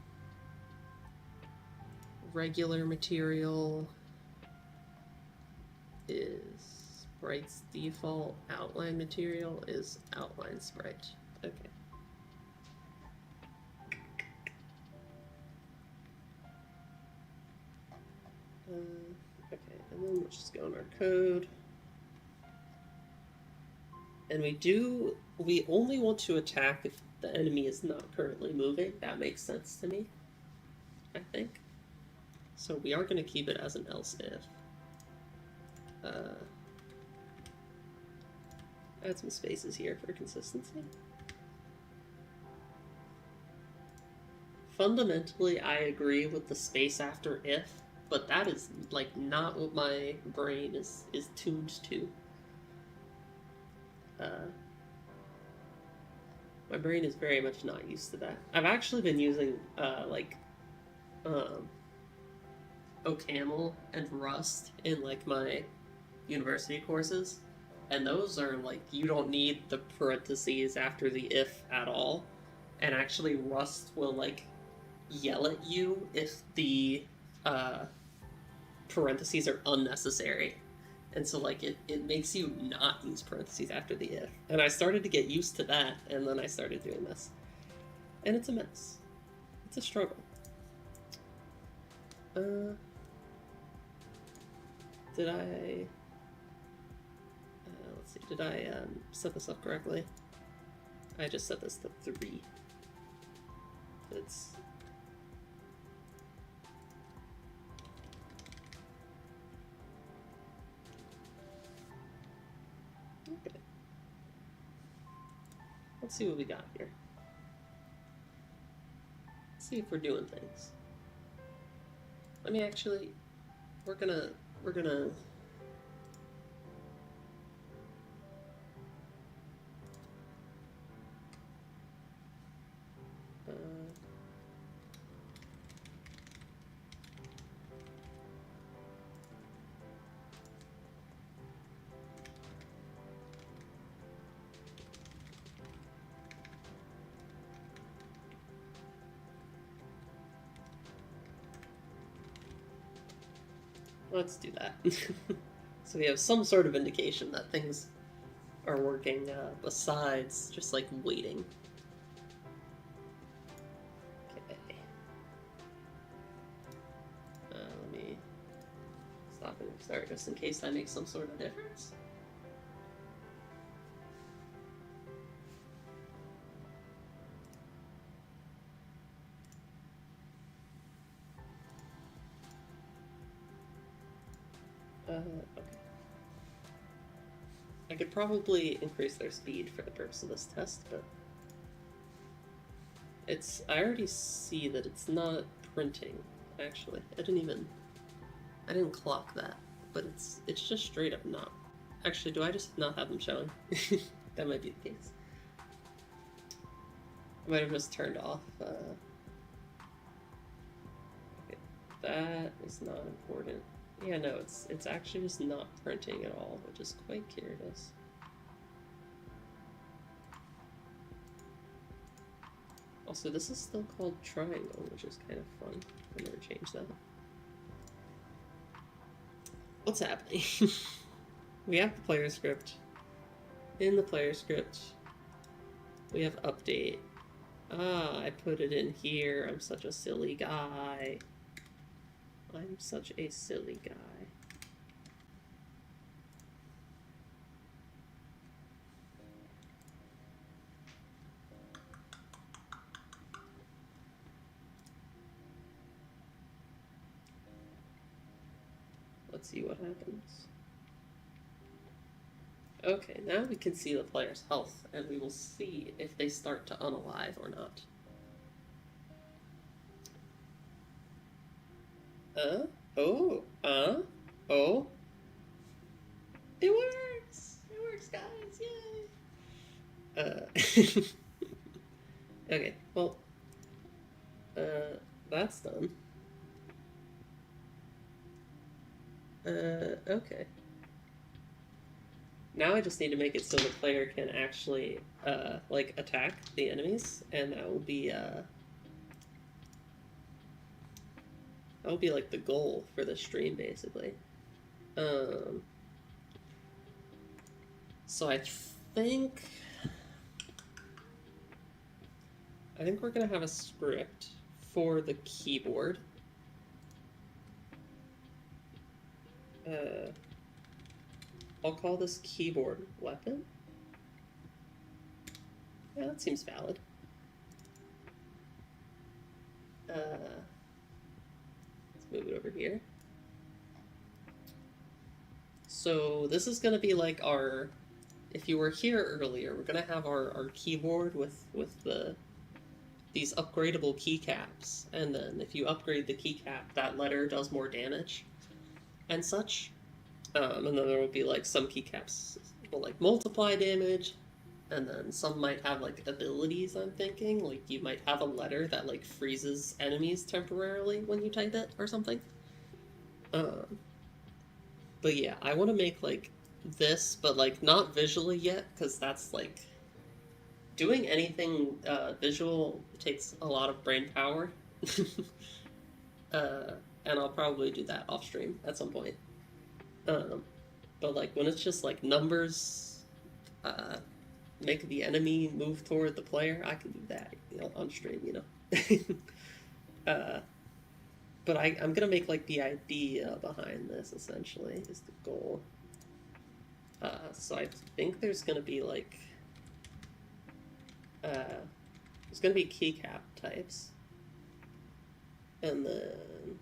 Regular material is sprite's default. Outline material is outline sprite. Okay. Okay, and then we'll just go in our code. And we only want to attack if the enemy is not currently moving. That makes sense to me, I think. So we are going to keep it as an else if. Add some spaces here for consistency. Fundamentally, I agree with the space after if, but that is like not what my brain is tuned to. My brain is very much not used to that. I've actually been using OCaml and Rust in like my university courses, and those are like you don't need the parentheses after the if at all, and actually Rust will like yell at you if the parentheses are unnecessary. And so, like, it makes you not use parentheses after the if. And I started to get used to that, and then I started doing this. And it's a mess. It's a struggle. Did I... let's see, did I set this up correctly? I just set this to 3. It's... Okay. Let's see what we got here. Let's see if we're doing things. Let me actually... We're gonna... let's do that. So we have some sort of indication that things are working besides just like waiting. Okay. Let me stop and restart just in case that makes some sort of difference. Okay. I could probably increase their speed for the purpose of this test, but I already see that it's not printing, actually. I didn't clock that, but it's just straight up not Actually, do I just not have them showing? That might be the case. I might have just turned off. Okay, that is not important. Yeah, no, it's actually just not printing at all, which is quite curious. Also, this is still called triangle, which is kind of fun. I never changed that. What's happening? We have the player script. In the player script, we have update. Ah, I put it in here. I'm such a silly guy. I'm such a silly guy. Let's see what happens. Okay, now we can see the player's health, and we will see if they start to unalive or not. Oh, oh. It works! It works, guys, yay! Okay, well, that's done. Okay. Now I just need to make it so the player can actually, like, attack the enemies, and that will be, like, the goal for the stream, basically. So I think we're gonna have a script for the keyboard. I'll call this keyboard weapon. Yeah, that seems valid. Let's move it over here. So this is gonna be like our, if you were here earlier, we're gonna have our keyboard with these upgradable keycaps, and then if you upgrade the keycap, that letter does more damage and such. And then there will be like some keycaps will like multiply damage, and then some might have like abilities. I'm thinking like you might have a letter that like freezes enemies temporarily when you type it or something. But yeah, I want to make like this, but like not visually yet, because that's like doing anything visual takes a lot of brain power. And I'll probably do that off stream at some point. But like when it's just like numbers, make the enemy move toward the player, I can do that, on stream, But I'm gonna make like the idea behind this essentially is the goal. So I think there's gonna be like there's gonna be keycap types, and then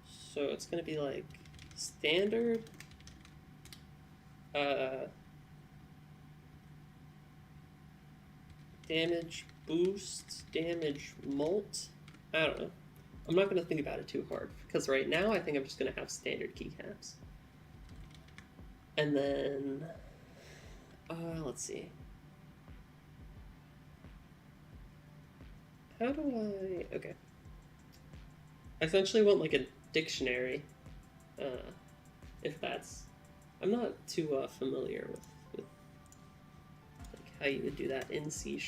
so it's gonna be like standard, damage boost, damage mult. I don't know. I'm not gonna think about it too hard because right now I think I'm just gonna have standard keycaps. And then let's see. How do I... Okay. I essentially want like a dictionary, if that's... I'm not too familiar with like how you would do that in C#.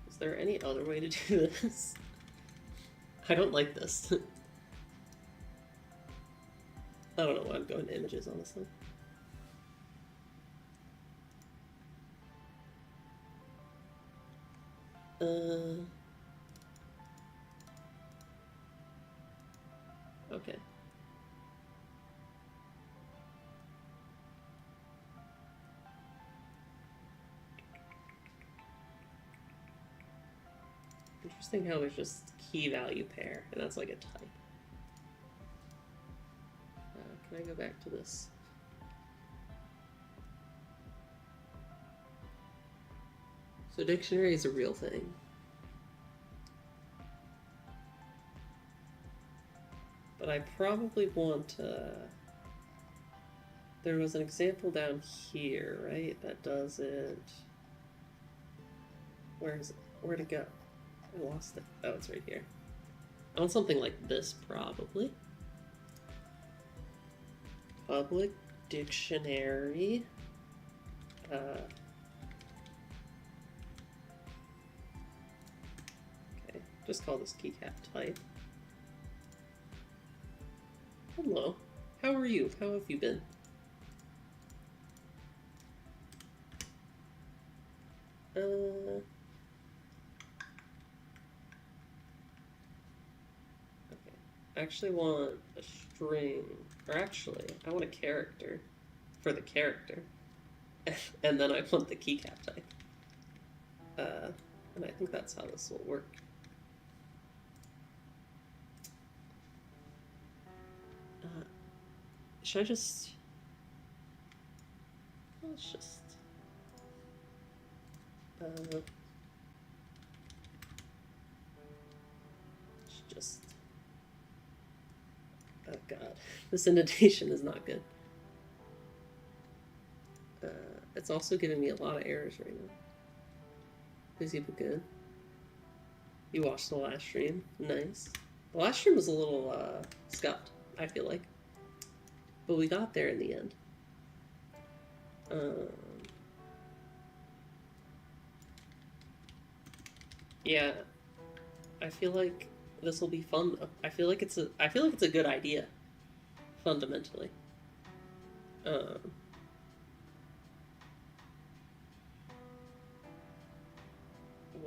Is there any other way to do this? I don't like this. I don't know why I'm going to images, honestly. Okay. Interesting how there's just key value pair, and that's like a type. Can I go back to this? So dictionary is a real thing. But I probably want there was an example down here, right? That does it. Where is it? Where'd it go? I lost it. Oh, it's right here. I want something like this, probably. Public dictionary. Okay, just call this keycap type. Hello. How are you? How have you been? Okay. I actually want a string, or actually, I want a character for the character, and then I want the keycap type. And I think that's how this will work. Should I just... Let's just... Oh god, this indentation is not good. It's also giving me a lot of errors right now. Busy but good. You watched the last stream. Nice. The last stream was a little scuffed, I feel like. But we got there in the end. Yeah, I feel like this will be fun though. I feel like it's a good idea, fundamentally. What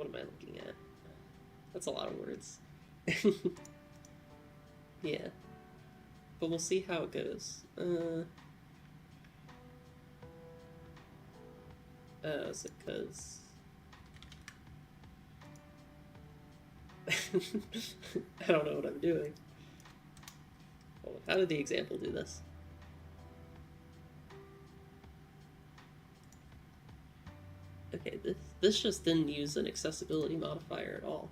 am I looking at? That's a lot of words. Yeah. But we'll see how it goes. Is it because... I don't know what I'm doing. Oh, how did the example do this? Okay, this just didn't use an accessibility modifier at all.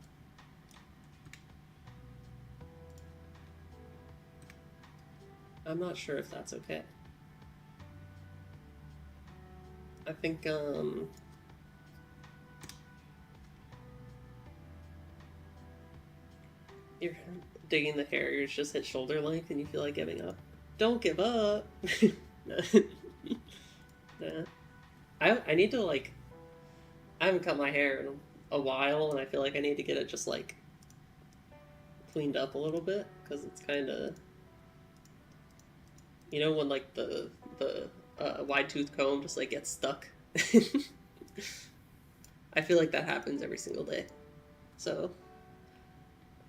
I'm not sure if that's okay. I think, you're digging the hair, you're just hit shoulder length and you feel like giving up. Don't give up! Nah. I need to, like... I haven't cut my hair in a while, and I feel like I need to get it just, like, cleaned up a little bit, because it's kind of... You know when, like, the wide-tooth comb just, like, gets stuck? I feel like that happens every single day. So,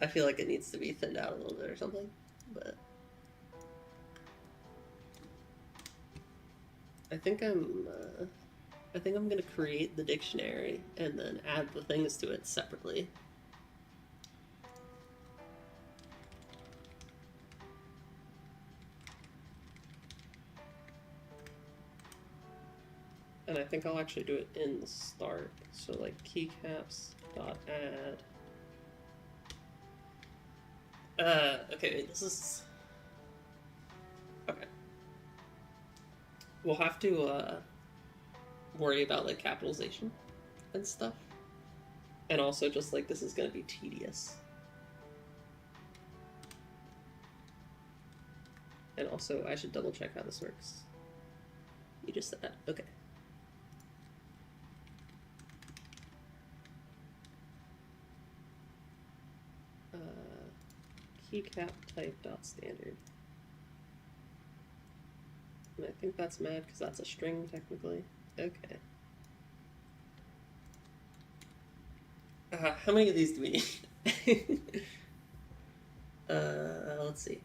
I feel like it needs to be thinned out a little bit or something, but... I think I'm gonna create the dictionary and then add the things to it separately. And I think I'll actually do it in the start. So like keycaps.add. Okay, this is... Okay. We'll have to, worry about, like, capitalization and stuff. And also just, like, this is gonna be tedious. And also, I should double check how this works. You just said that. Okay. Keycap type.standard. And I think that's mad because that's a string technically. Okay. How many of these do we need? Let's see.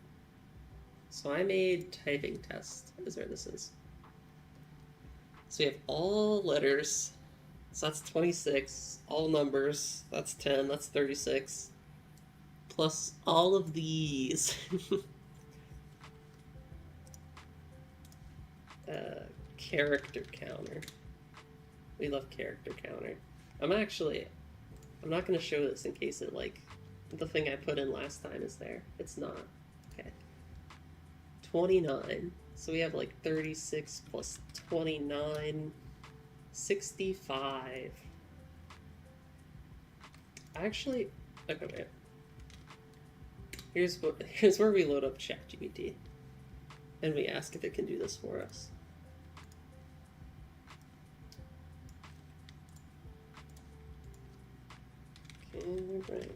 So I made typing test, is where this is. So we have all letters So that's 26. All numbers. That's 10. That's 36. Plus all of these. Character counter. We love character counter. I'm not going to show this in case it, like, the thing I put in last time is there. It's not. Okay. 29. So we have, like, 36 plus 29. 65. Actually, okay, wait. Here's where we load up ChatGPT. And we ask if it can do this for us. Okay,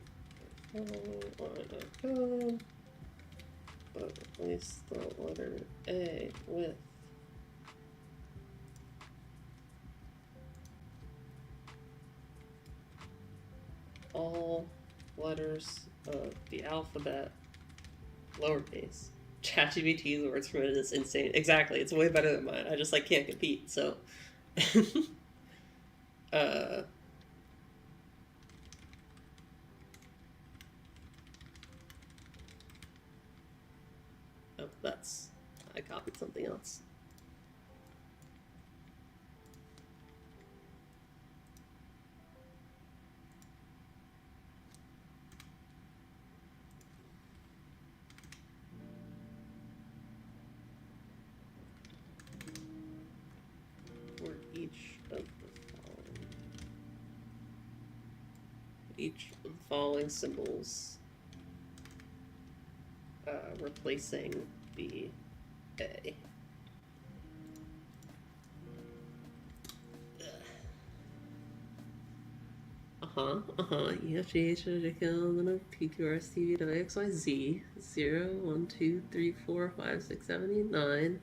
right. But replace the letter A with all letters of the alphabet lowercase. ChatGPT's words per minute is insane. Exactly, it's way better than mine. I just like can't compete. So, oh, I copied something else. Each of the following symbols, replacing the A. EFGH, PQRSTV, WXYZ, 0, 1, 2, 3, 4, 5, 6, 7, 8, 9.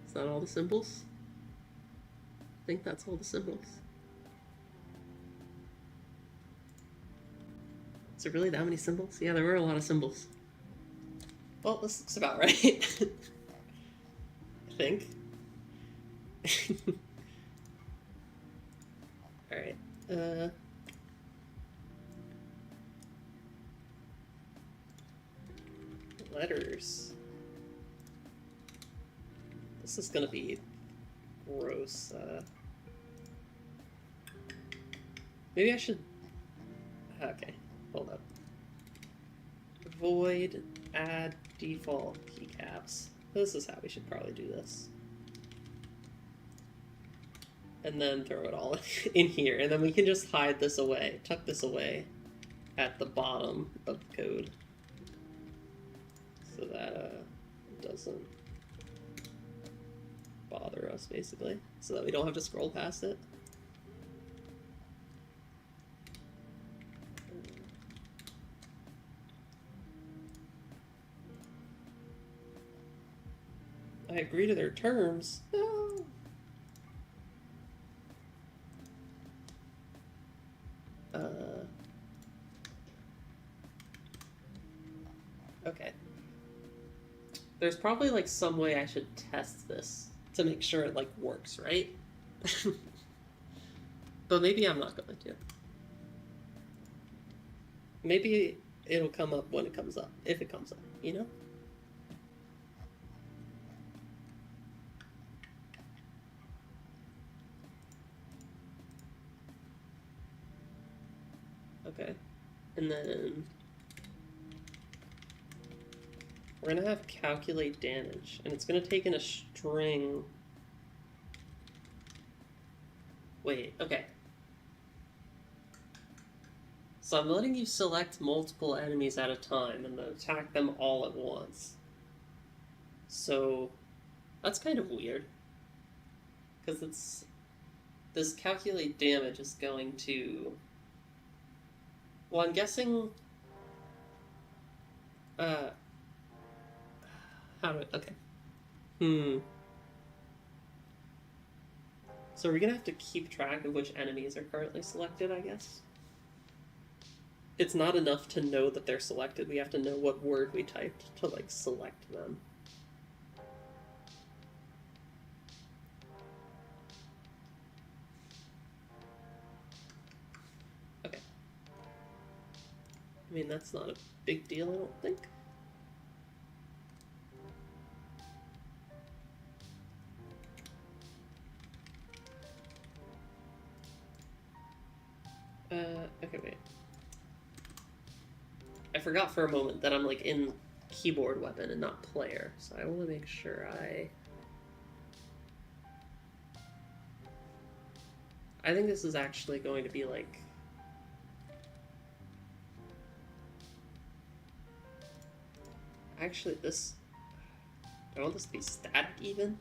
Is that all the symbols? I think that's all the symbols. Is there really that many symbols? Yeah, there were a lot of symbols. Well, this looks about right. I think. Alright. Letters. This is gonna be gross. Maybe I should... Okay, hold up. Void add default keycaps. This is how we should probably do this. And then throw it all in here, and then we can just hide this away, tuck this away at the bottom of the code. So that doesn't bother us, basically. So that we don't have to scroll past it. I agree to their terms. No. Okay. There's probably like some way I should test this to make sure it like works, right? But maybe I'm not going to. Maybe it'll come up when it comes up, if it comes up, you know? Okay. And then we're gonna have calculate damage, and it's gonna take in a string. Wait, okay. So I'm letting you select multiple enemies at a time and then attack them all at once. So that's kind of weird. Because it's... this calculate damage is going to... Well, I'm guessing... how do I... okay. So we're gonna have to keep track of which enemies are currently selected, I guess? It's not enough to know that they're selected. We have to know what word we typed to, like, select them. I mean, that's not a big deal, I don't think. Okay, wait. I forgot for a moment that I'm like in keyboard weapon and not player, so I want to make sure I think this is actually going to be like... Actually, this... I want this to be static even.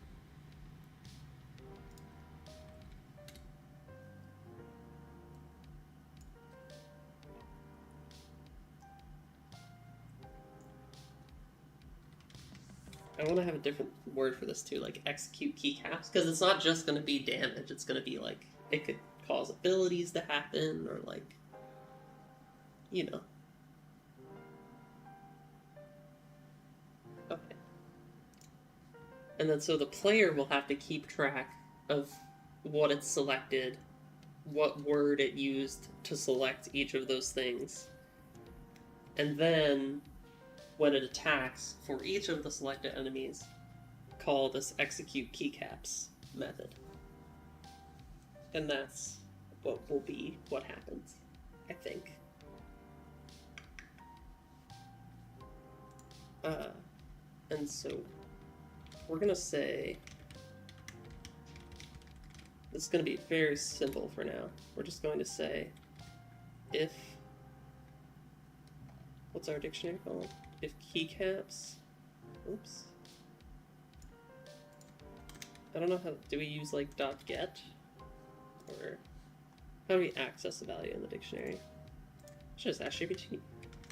I want to have a different word for this too, like execute keycaps, because it's not just going to be damage, it's going to be like, it could cause abilities to happen, or like, you know. Okay. And then so the player will have to keep track of what it selected, what word it used to select each of those things. And then, when it attacks, for each of the selected enemies, call this execute keycaps method. And that's what will be what happens, I think. And so we're gonna say, this is gonna be very simple for now. We're just going to say, if, what's our dictionary called? If keycaps, oops. I don't know how, do we use like .get? Or how do we access a value in the dictionary? Just ask GPT.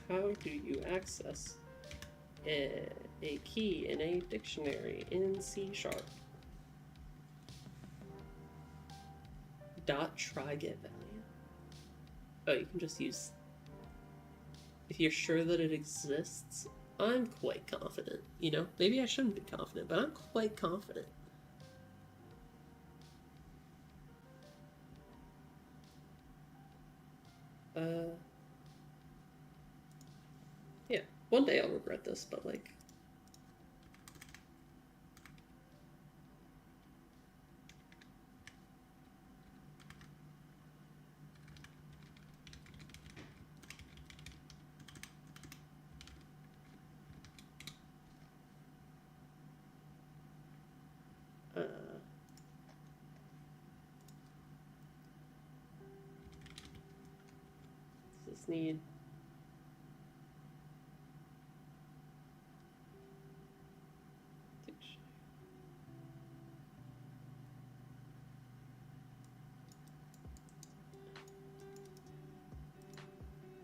How do you access a key in a dictionary in C#? Try get value. Oh, you can just use... If you're sure that it exists, I'm quite confident. You know, maybe I shouldn't be confident, but I'm quite confident. Yeah, one day I'll regret this, but like... does this need...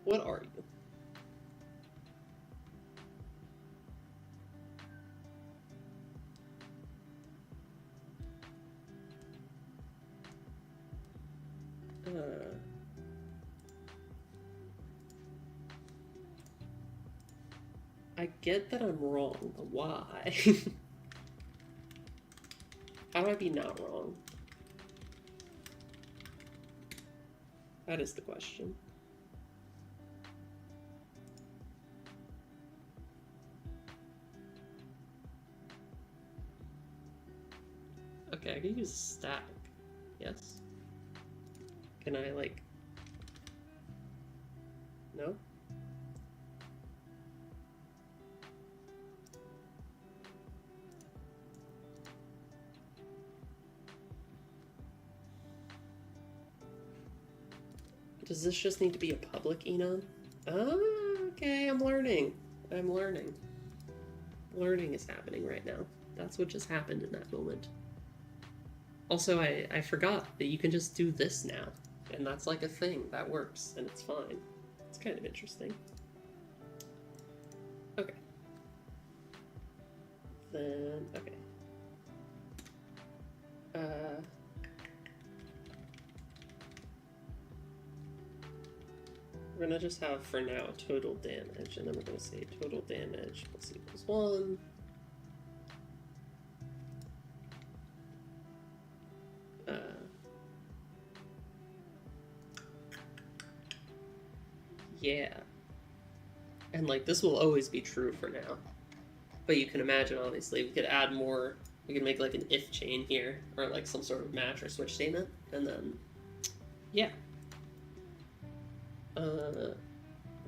What are you? I get that I'm wrong, but why? How do I be not wrong? That is the question. Okay, I can use static. Yes? Can I, like... No? Does this just need to be a public enum? Oh, okay, I'm learning. I'm learning. Learning is happening right now. That's what just happened in that moment. Also, I forgot that you can just do this now. And that's like a thing. That works, and it's fine. It's kind of interesting. Okay. Then, okay. We're gonna just have, for now, total damage, and then we're gonna say total damage plus equals 1. Yeah. And like this will always be true for now. But you can imagine, obviously, we could add more. We could make like an if chain here, or like some sort of match or switch statement, and then, yeah,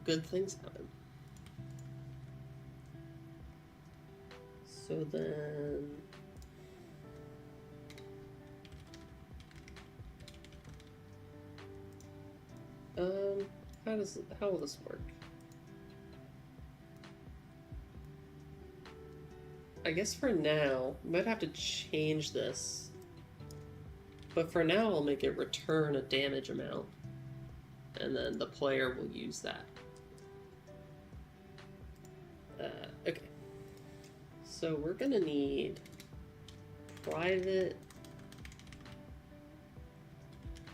good things happen. So then, how will this work? I guess for now, we might have to change this. But for now, I'll make it return a damage amount. And then the player will use that. Okay. So we're gonna need private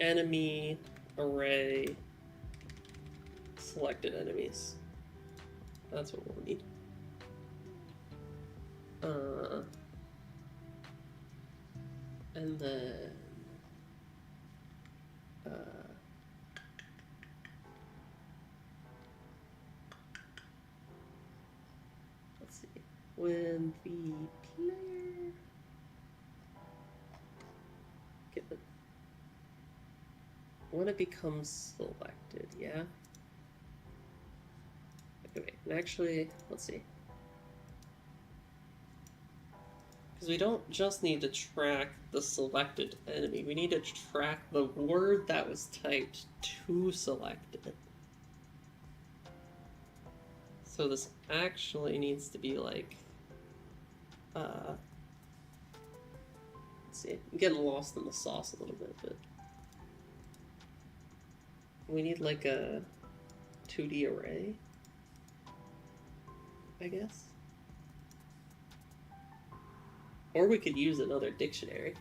enemy array selected enemies. That's what we'll need. And then let's see. When the player when it becomes selected, yeah. Okay, wait. And actually, let's see. Because we don't just need to track the selected enemy, we need to track the word that was typed to select it. So this actually needs to be like, let's see, I'm getting lost in the sauce a little bit, but we need like a 2D array, I guess. Or we could use another dictionary.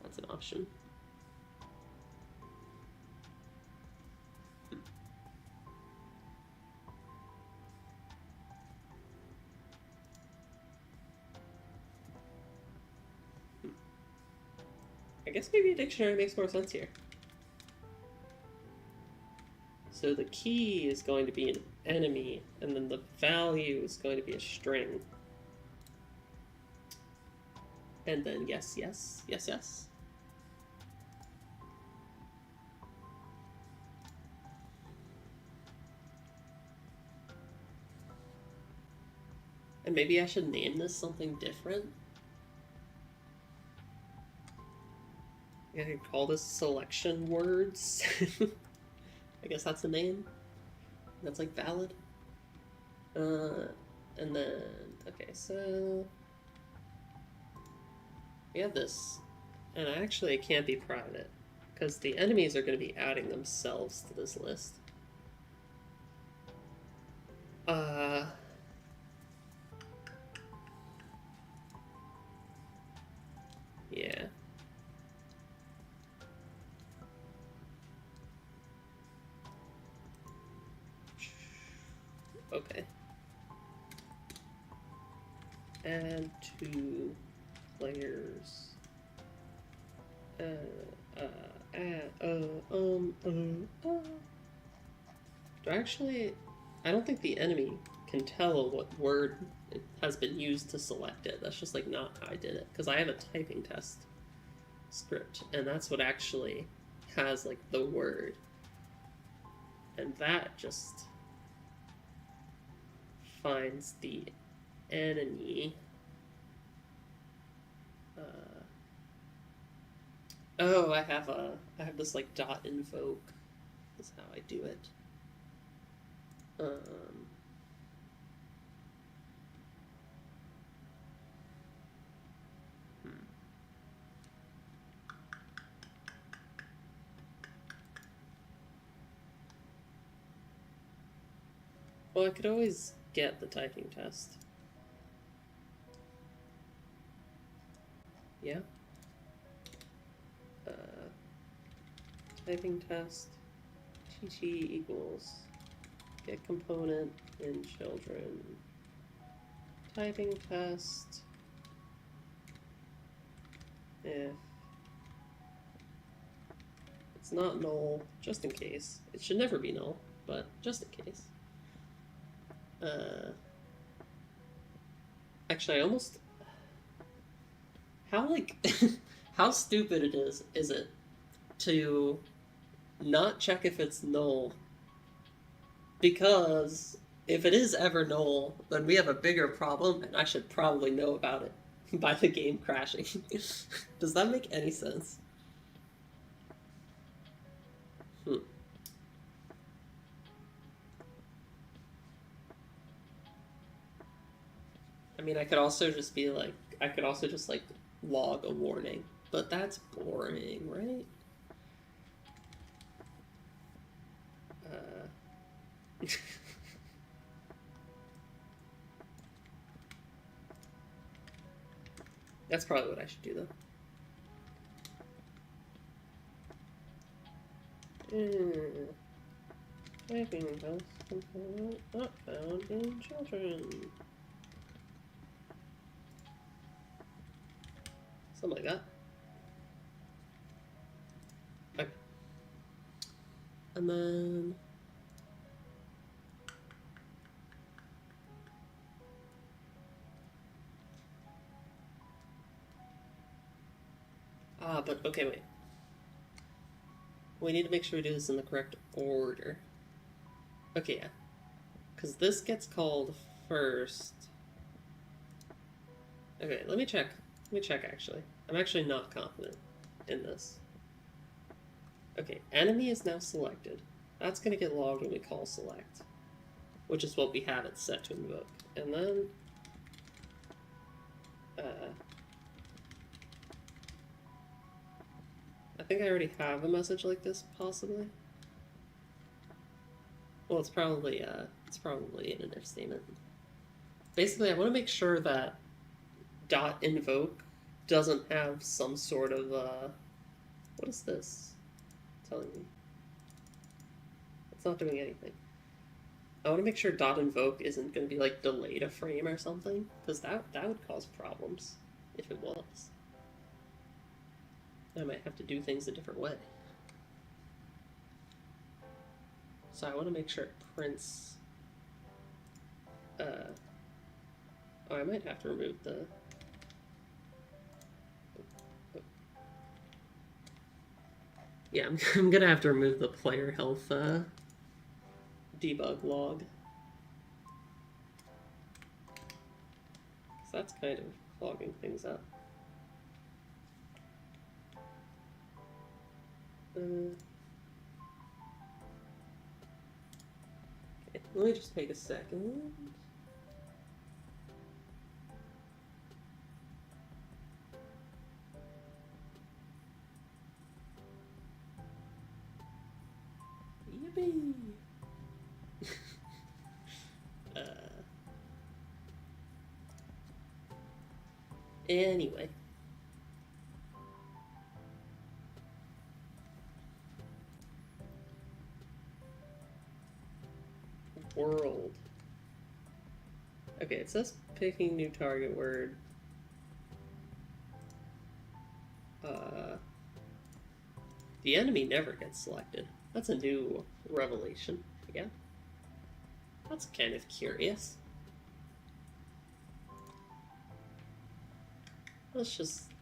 That's an option. I guess maybe a dictionary makes more sense here. So the key is going to be an enemy, and then the value is going to be a string. And then yes, yes, yes, yes. And maybe I should name this something different. I could call this selection words. I guess that's a name. That's like valid. And then, okay, so we have this, and actually it can't be private because the enemies are going to be adding themselves to this list. Yeah. Okay. Add to players. I don't think the enemy can tell what word it has been used to select it. That's just like not how I did it. Because I have a typing test script, and that's what actually has like the word. And that just finds the enemy. Oh, I have this like dot invoke. That's how I do it. Well, I could always get the typing test. Yeah. Typing test. TT equals Get component in children. Typing test. If it's not null, just in case. It should never be null, but just in case. Actually, I almost... How, like... how stupid is it to not check if it's null? Because if it is ever null, then we have a bigger problem, and I should probably know about it by the game crashing. Does that make any sense? I mean, I could also just be like, log a warning, but that's boring, right? That's probably what I should do, though. Typing test component not found in children. Something like that. Okay. And then... but okay, wait. We need to make sure we do this in the correct order. Okay, yeah. Because this gets called first. Okay, let me check. Let me check, actually. I'm actually not confident in this. Okay, enemy is now selected. That's going to get logged when we call select, which is what we have it set to invoke. And then... I think I already have a message like this, possibly. Well, it's probably an if statement. Basically, I want to make sure that .invoke doesn't have some sort of what is this telling me? It's not doing anything. I want to make sure .invoke isn't going to be like delayed a frame or something, because that would cause problems if it was. I might have to do things a different way. So I want to make sure it prints. Oh, I might have to remove the. Yeah, I'm gonna have to remove the player health debug log. So that's kind of clogging things up. Okay, let me just take a second. Yippee! Anyway. World. Okay, it says picking new target word. The enemy never gets selected. That's a new revelation. Yeah. That's kind of curious. Let's just...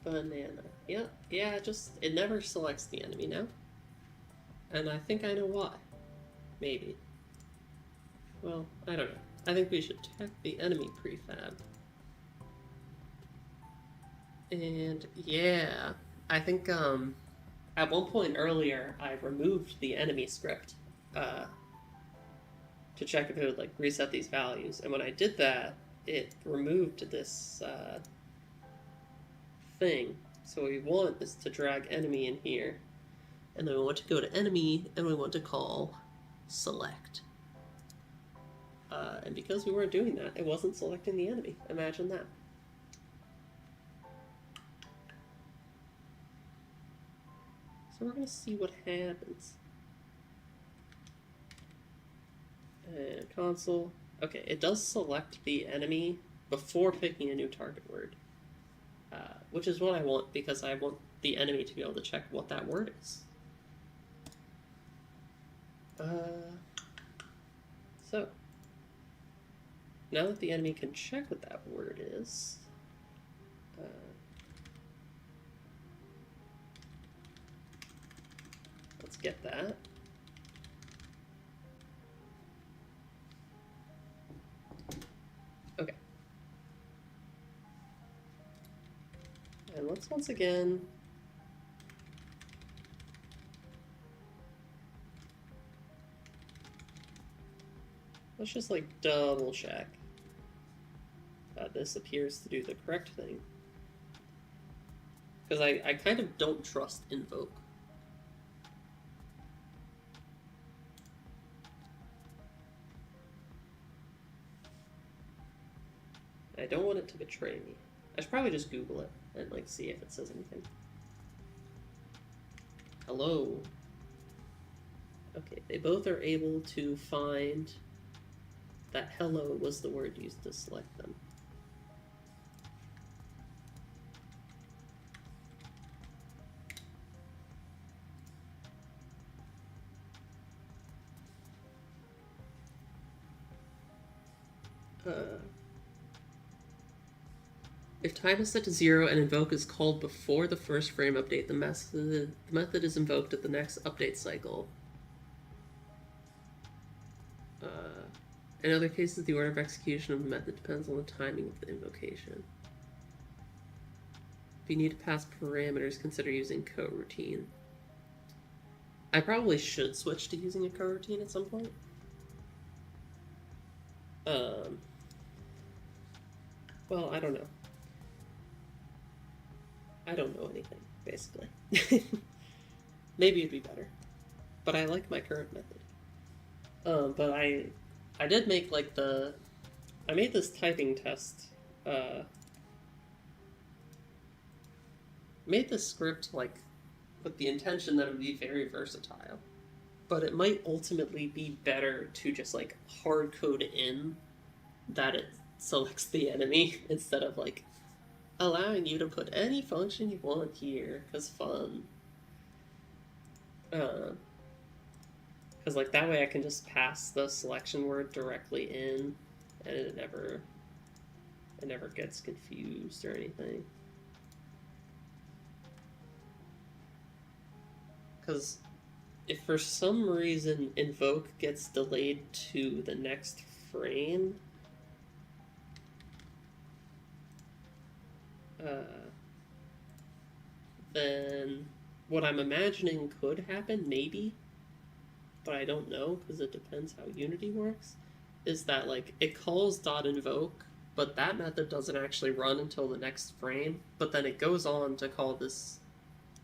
Banana. Yeah, it never selects the enemy now. And I think I know why. Maybe. Well, I don't know. I think we should check the enemy prefab. And yeah, I think at one point earlier I removed the enemy script to check if it would like reset these values. And when I did that, it removed this thing. So what we want is to drag enemy in here. And then we want to go to enemy and we want to call select. And because we weren't doing that, it wasn't selecting the enemy. Imagine that. So we're going to see what happens. And console. Okay, it does select the enemy before picking a new target word, which is what I want because I want the enemy to be able to check what that word is. So, now that the enemy can check what that word is, let's get that. Okay. And let's once again let's just like double check that this appears to do the correct thing. Because I kind of don't trust invoke. I don't want it to betray me. I should probably just Google it and like see if it says anything. Hello. Okay, they both are able to find that hello was the word used to select them. If time is set to 0 and invoke is called before the first frame update, the method is invoked at the next update cycle. In other cases, the order of execution of the method depends on the timing of the invocation. If you need to pass parameters, consider using coroutine. I probably should switch to using a coroutine at some point. Well, I don't know. I don't know anything, basically. Maybe it'd be better. But I like my current method. But I did make like I made this typing test. Made this script like with the intention that it would be very versatile. But it might ultimately be better to just like hard code in that it selects the enemy instead of like allowing you to put any function you want here, because fun. Because like that way I can just pass the selection word directly in, and it never gets confused or anything. Because if for some reason invoke gets delayed to the next frame, then what I'm imagining could happen, maybe, but I don't know because it depends how Unity works, is that like it calls .invoke, but that method doesn't actually run until the next frame, but then it goes on to call this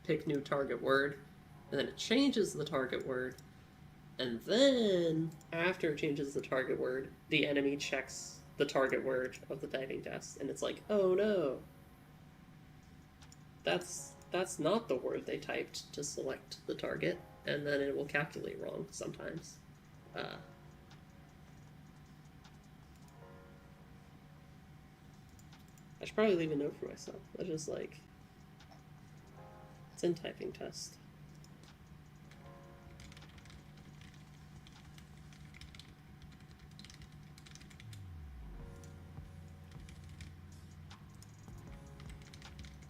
pick new target word, and then it changes the target word, and then after it changes the target word, the enemy checks the target word of the typing test, and it's like, oh no, that's not the word they typed to select the target, and then it will calculate wrong sometimes. I should probably leave a note for myself. I just like, it's in typing test.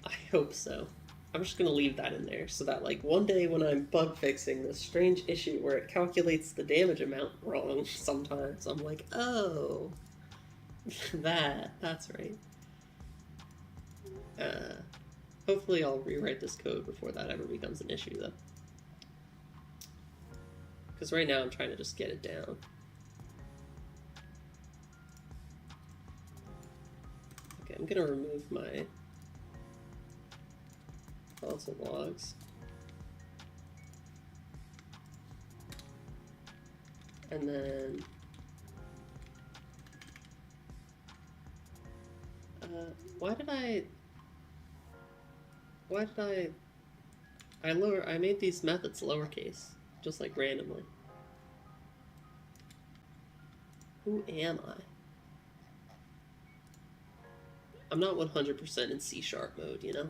I hope so. I'm just gonna leave that in there so that like one day when I'm bug fixing this strange issue where it calculates the damage amount wrong sometimes, I'm like, oh, that's right. Hopefully I'll rewrite this code before that ever becomes an issue though. Because right now I'm trying to just get it down. Okay, I'm gonna remove my console logs. And then I made these methods lowercase, just like randomly. Who am I? I'm not 100% in C# mode, you know?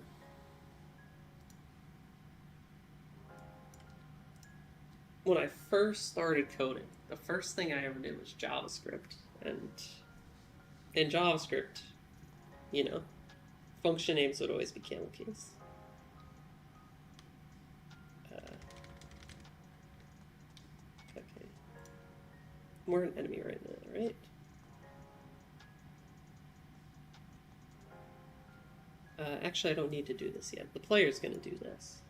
When I first started coding, the first thing I ever did was JavaScript. And in JavaScript, you know, function names would always be camel case. Okay. We're an enemy right now, right? Actually, I don't need to do this yet. The player's going to do this.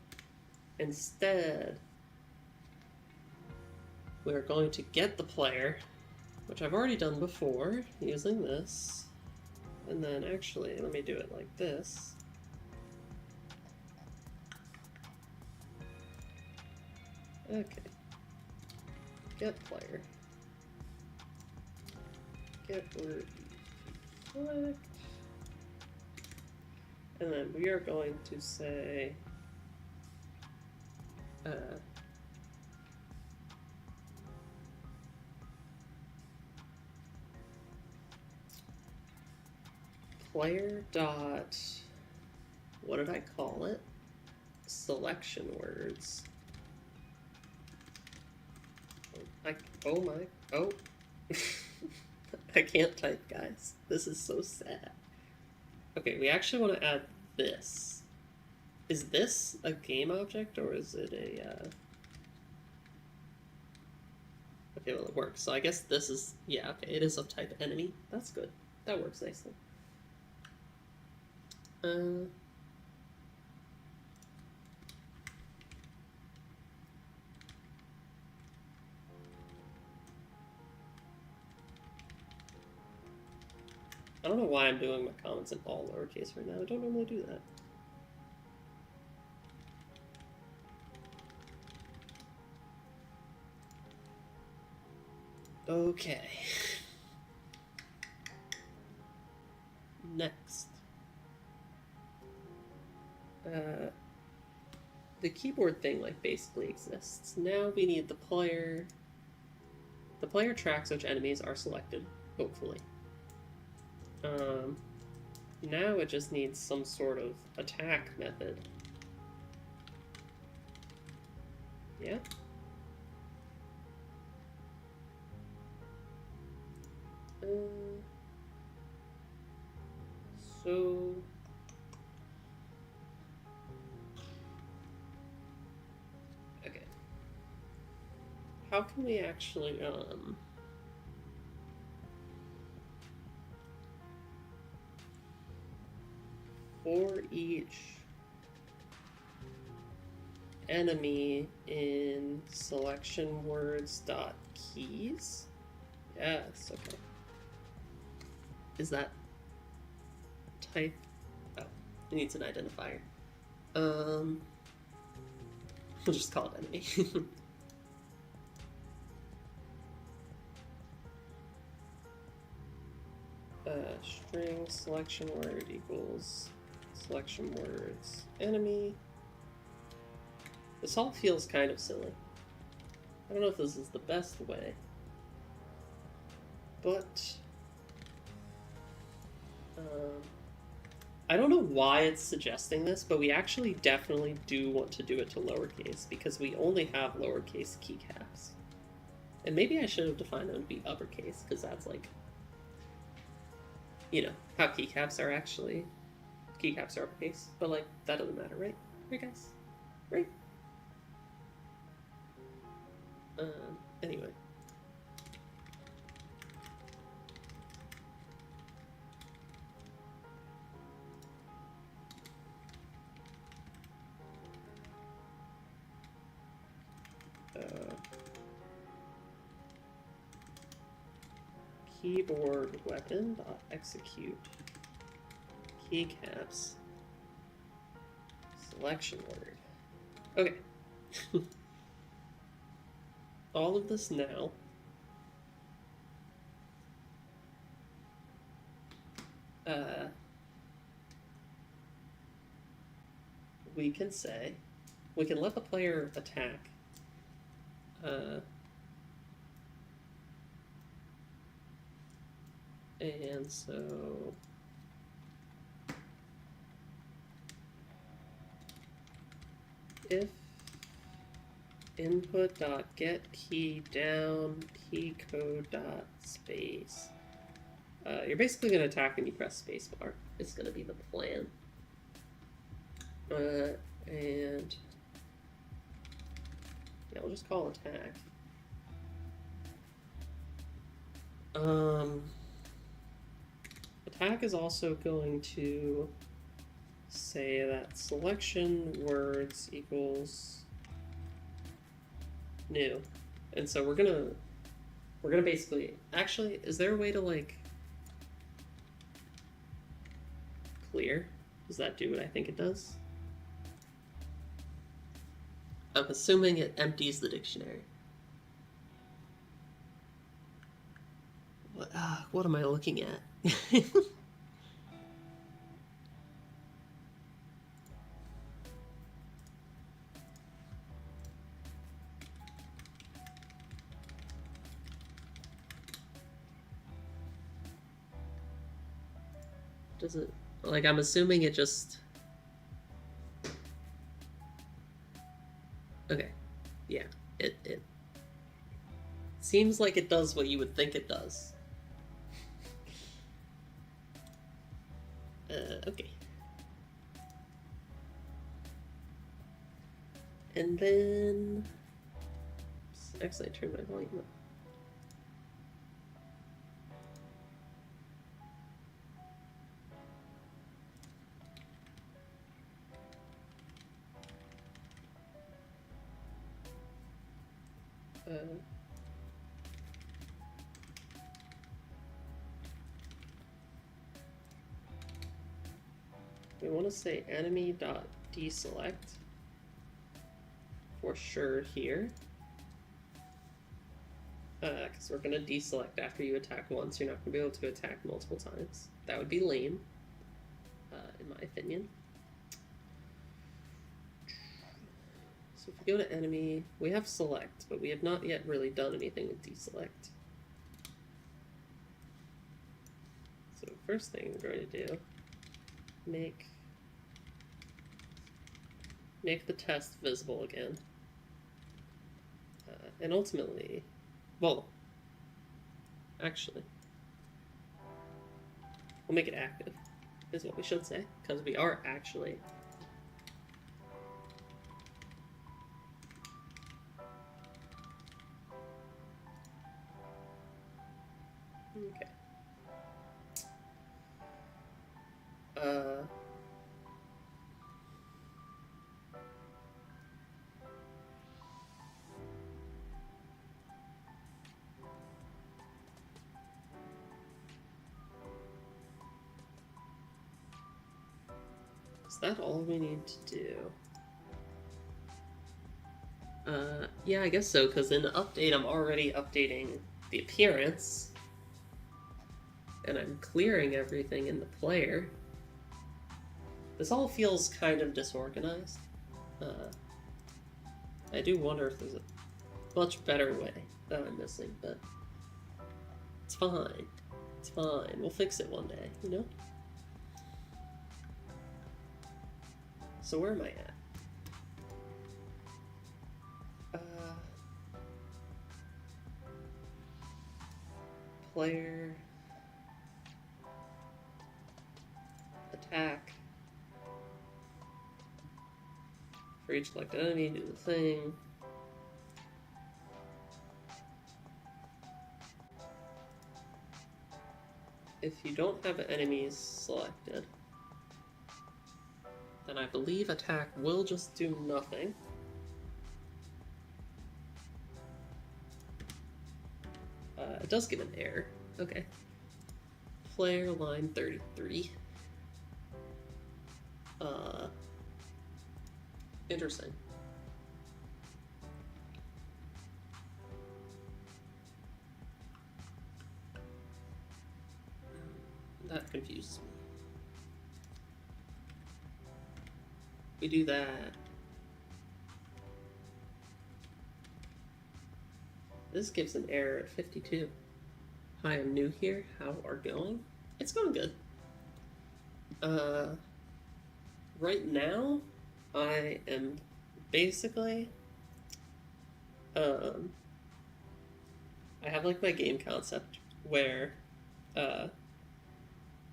Instead, we're going to get the player, which I've already done before, using this. And then actually, let me do it like this. Okay. Get player. Get word select. And then we are going to say player dot, what did I call it? Selection words. Oh. I can't type, guys. This is so sad. Okay, we actually want to add this. Is this a game object or is it a Okay, well it works. So I guess this is, yeah, okay, it is of type enemy. That's good. That works nicely. I don't know why I'm doing my comments in all lowercase right now. I don't normally do that. Okay. Next. The keyboard thing, like, basically exists. Now we need the player. The player tracks which enemies are selected, hopefully. Now it just needs some sort of attack method. Yeah? So... Okay. How can we actually, for each enemy in selection words dot keys? Yes, okay. Is that type? Oh, it needs an identifier. We'll just call it enemy. String selection word equals selection words enemy. This all feels kind of silly. I don't know if this is the best way, but I don't know why it's suggesting this, but we actually definitely do want to do it to lowercase because we only have lowercase keycaps. And maybe I should have defined them to be uppercase because that's like, you know, how keycaps are actually. Keycaps are uppercase, but like, that doesn't matter, right? Right, guys? Right? Anyway. Keyboard weapon dot execute keycaps selection word. Okay. All of this now. We can say, we can let the player attack. And so if input.getKeyDown keycode.space, you're basically going to attack and you press spacebar. It's going to be the plan. And yeah, we'll just call attack. Attack is also going to say that selection words equals new, and so we're gonna basically, actually, is there a way to like clear? Does that do what I think it does? I'm assuming it empties the dictionary. What am I looking at? Does it, like, I'm assuming it just... Okay, yeah, it seems like it does what you would think it does. Okay. And then... Actually, I turned my volume up. We want to say enemy.deselect for sure here. Because we're going to deselect after you attack once. You're not going to be able to attack multiple times. That would be lame, in my opinion. So if we go to enemy, we have select, but we have not yet really done anything with deselect. So first thing we're going to do, make the test visible again. And ultimately, well, actually, we'll make it active, is what we should say, because we are actually... Okay. Is that all we need to do? Yeah, I guess so, because in the update I'm already updating the appearance. And I'm clearing everything in the player. This all feels kind of disorganized. I do wonder if there's a much better way that I'm missing, but it's fine. It's fine. We'll fix it one day, you know? So where am I at? Player... Attack. For each selected enemy, do the thing. If you don't have enemies selected, then I believe attack will just do nothing. It does give an error. Okay. Player line 33. Interesting. That confuses me. We do that. This gives an error at 52. I am new here. How are going? It's going good. Uh, right now, I am basically, um, I have like my game concept where, uh,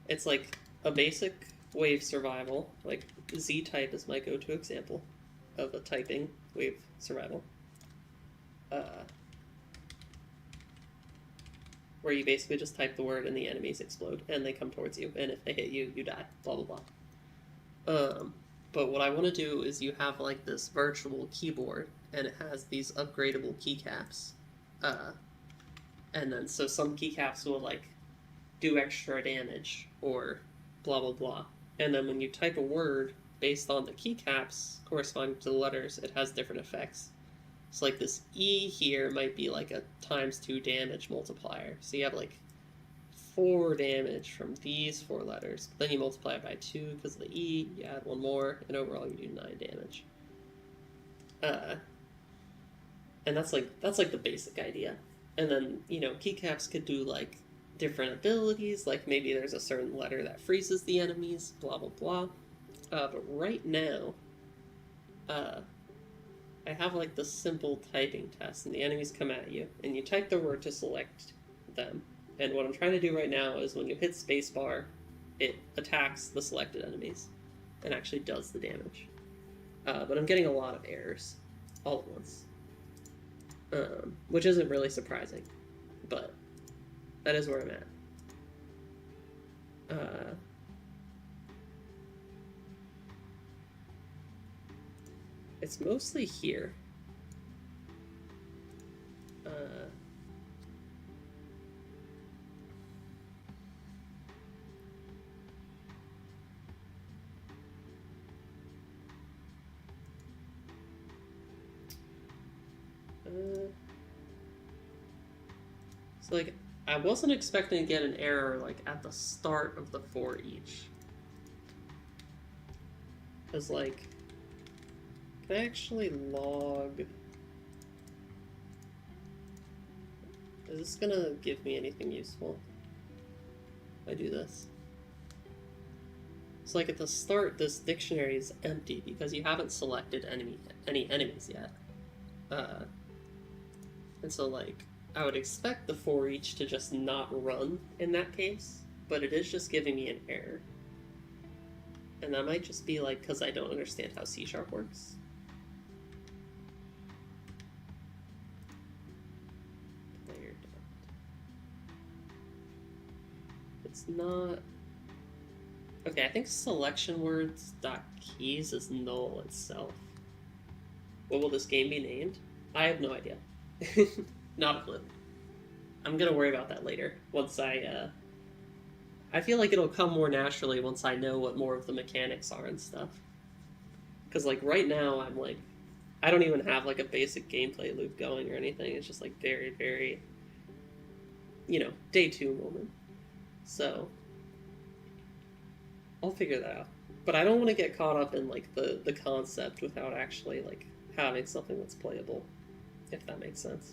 it's like a basic wave survival. Like Z type is my go-to example of a typing wave survival. Uh, where you basically just type the word and the enemies explode and they come towards you, and if they hit you, you die. Blah blah blah. But what I want to do is you have like this virtual keyboard, and it has these upgradable keycaps, uh, and then so some keycaps will like do extra damage or blah blah blah, and then when you type a word based on the keycaps corresponding to the letters, it has different effects. So like this E here might be like a ×2 damage multiplier. So you have like 4 damage from these 4 letters. But then you multiply it by 2 because of the E, you add 1 more, and overall you do 9 damage. And that's like the basic idea. And then, keycaps could do like different abilities, like maybe there's a certain letter that freezes the enemies, blah blah blah. But right now, I have like the simple typing test, and the enemies come at you, and you type the word to select them. And what I'm trying to do right now is when you hit spacebar, it attacks the selected enemies and actually does the damage. But I'm getting a lot of errors all at once, which isn't really surprising, but that is where I'm at. It's mostly here. So like, I wasn't expecting to get an error like at the start of the for each. Cause like, can I actually log? Is this gonna give me anything useful if I do this? So like at the start, this dictionary is empty because you haven't selected any enemies yet. And so like, I would expect the for each to just not run in that case, but it is just giving me an error. And that might just be like because I don't understand how C# works. It's not... Okay, I think selection words .keys is null itself. What will this game be named? I have no idea. Not a clue. I'm gonna worry about that later. Once I feel like it'll come more naturally once I know what more of the mechanics are and stuff. Because like right now I'm like, I don't even have like a basic gameplay loop going or anything. It's just like very, very, day 2 moment. So I'll figure that out. But I don't want to get caught up in like the concept without actually like having something that's playable, if that makes sense.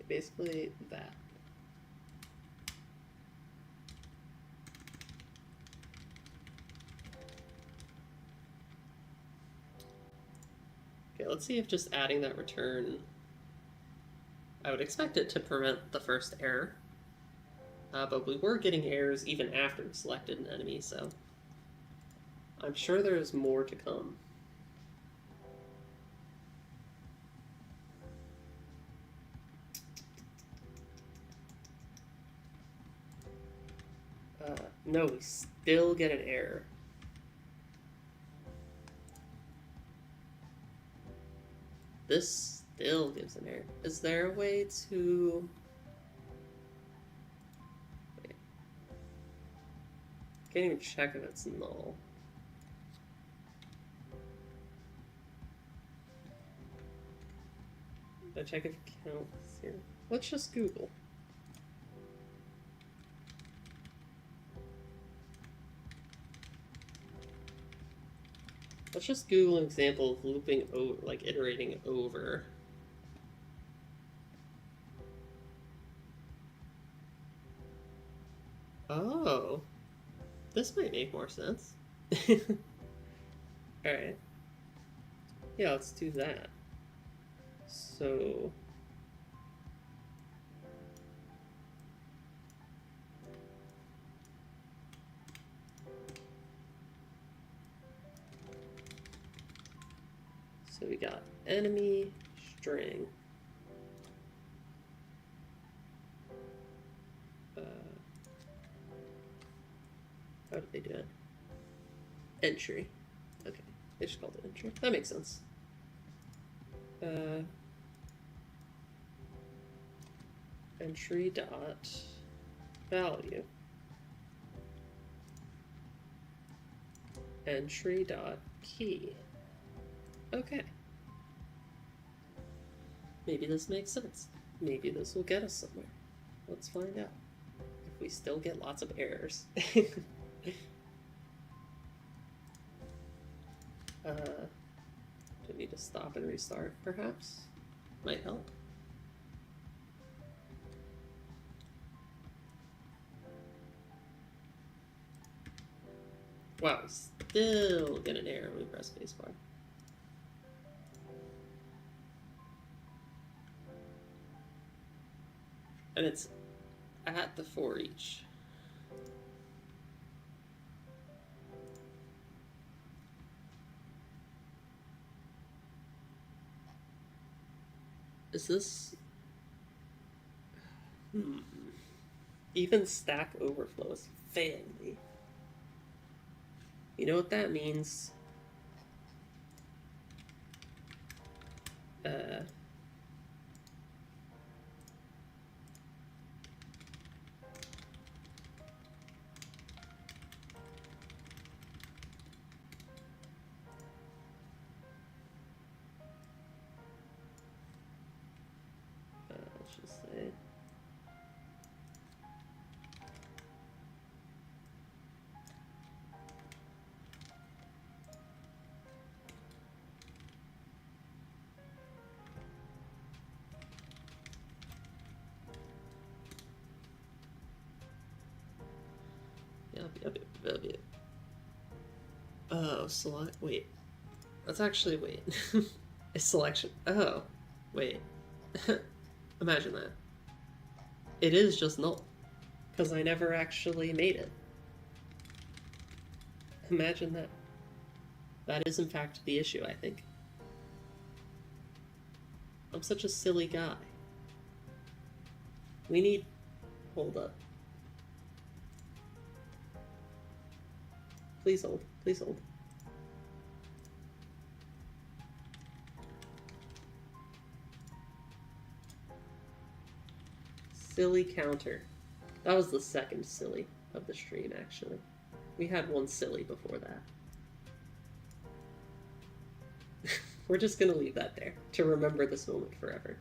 Basically that. Okay, let's see if just adding that return... I would expect it to prevent the first error. But we were getting errors even after we selected an enemy, so... I'm sure there's more to come. No, we still get an error. This still gives an error. Is there a way to... Wait. Can't even check if it's null. I check if it counts here? Let's just Google. Let's just Google an example of looping over, like iterating over. Oh, this might make more sense. Alright. Yeah, let's do that. So... So we got enemy string. How did they do it? Entry. Okay, they just called it entry. That makes sense. Entry dot value. Entry dot key. Okay. Maybe this makes sense. Maybe this will get us somewhere. Let's find out. If we still get lots of errors. Do we need to stop and restart, perhaps? Might help. Wow, we still get an error when we press spacebar. And it's at the for each. Is this... Even Stack Overflow is failing me. You know what that means? Let's just say... Oh, select. Wait. That's actually. Wait. A selection. Oh. Wait. Imagine that. It is just null. Because I never actually made it. Imagine that. That is, in fact, the issue, I think. I'm such a silly guy. We need... Hold up. Please hold. Please hold. Silly counter. That was the second silly of the stream, actually. We had one silly before that. We're just gonna leave that there to remember this moment forever.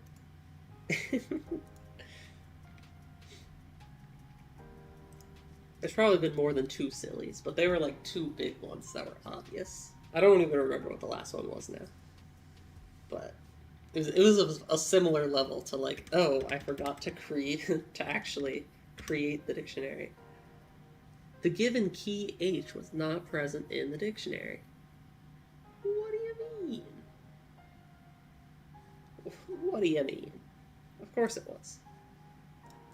There's probably been more than two sillies, but they were like two big ones that were obvious. I don't even remember what the last one was now. But it was a similar level to like, oh, I forgot to actually create the dictionary. The given key H was not present in the dictionary. What do you mean? What do you mean? Of course it was.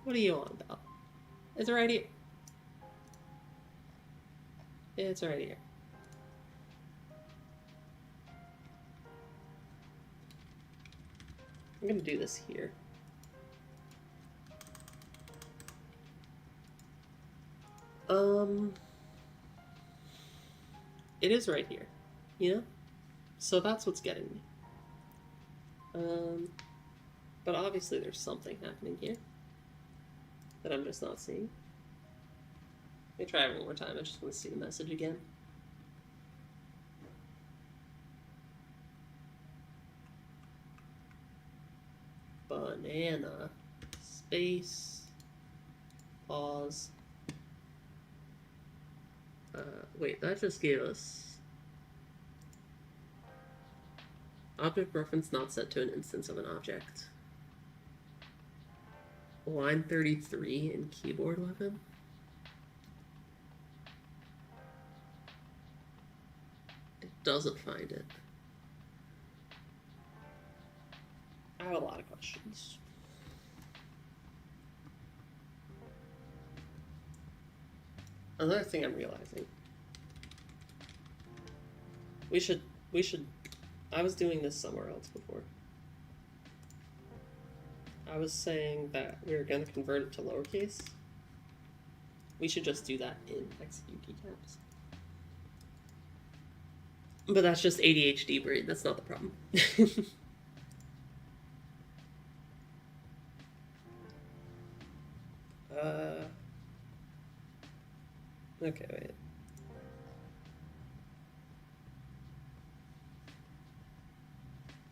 What are you on about? It's right here. It's right here. I'm gonna do this here. It is right here, you know? So that's what's getting me. But obviously there's something happening here that I'm just not seeing. Let me try it one more time. I just want to see the message again. banana. Space. Pause. Wait, that just gave us object reference not set to an instance of an object. Line 33 in keyboard weapon. It doesn't find it. I have a lot of questions. Another thing I'm realizing. We should, I was doing this somewhere else before. I was saying that we were going to convert it to lowercase. We should just do that in execute keycaps. But that's just ADHD brain, that's not the problem. Okay, wait.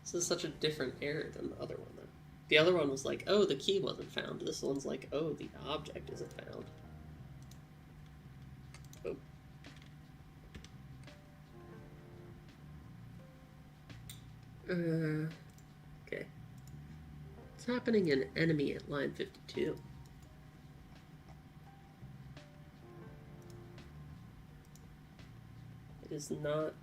This is such a different error than the other one, though. The other one was like, oh, the key wasn't found. This one's like, oh, the object isn't found. Oh. Okay. What's happening in enemy at line 52? It is not...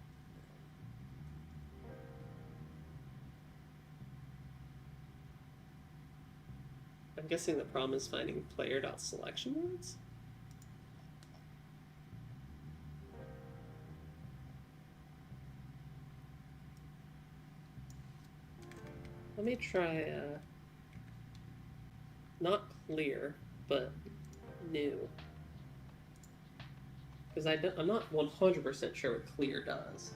I'm guessing the problem is finding player.selection words? Let me try, not clear, but new. Because I'm not 100% sure what clear does.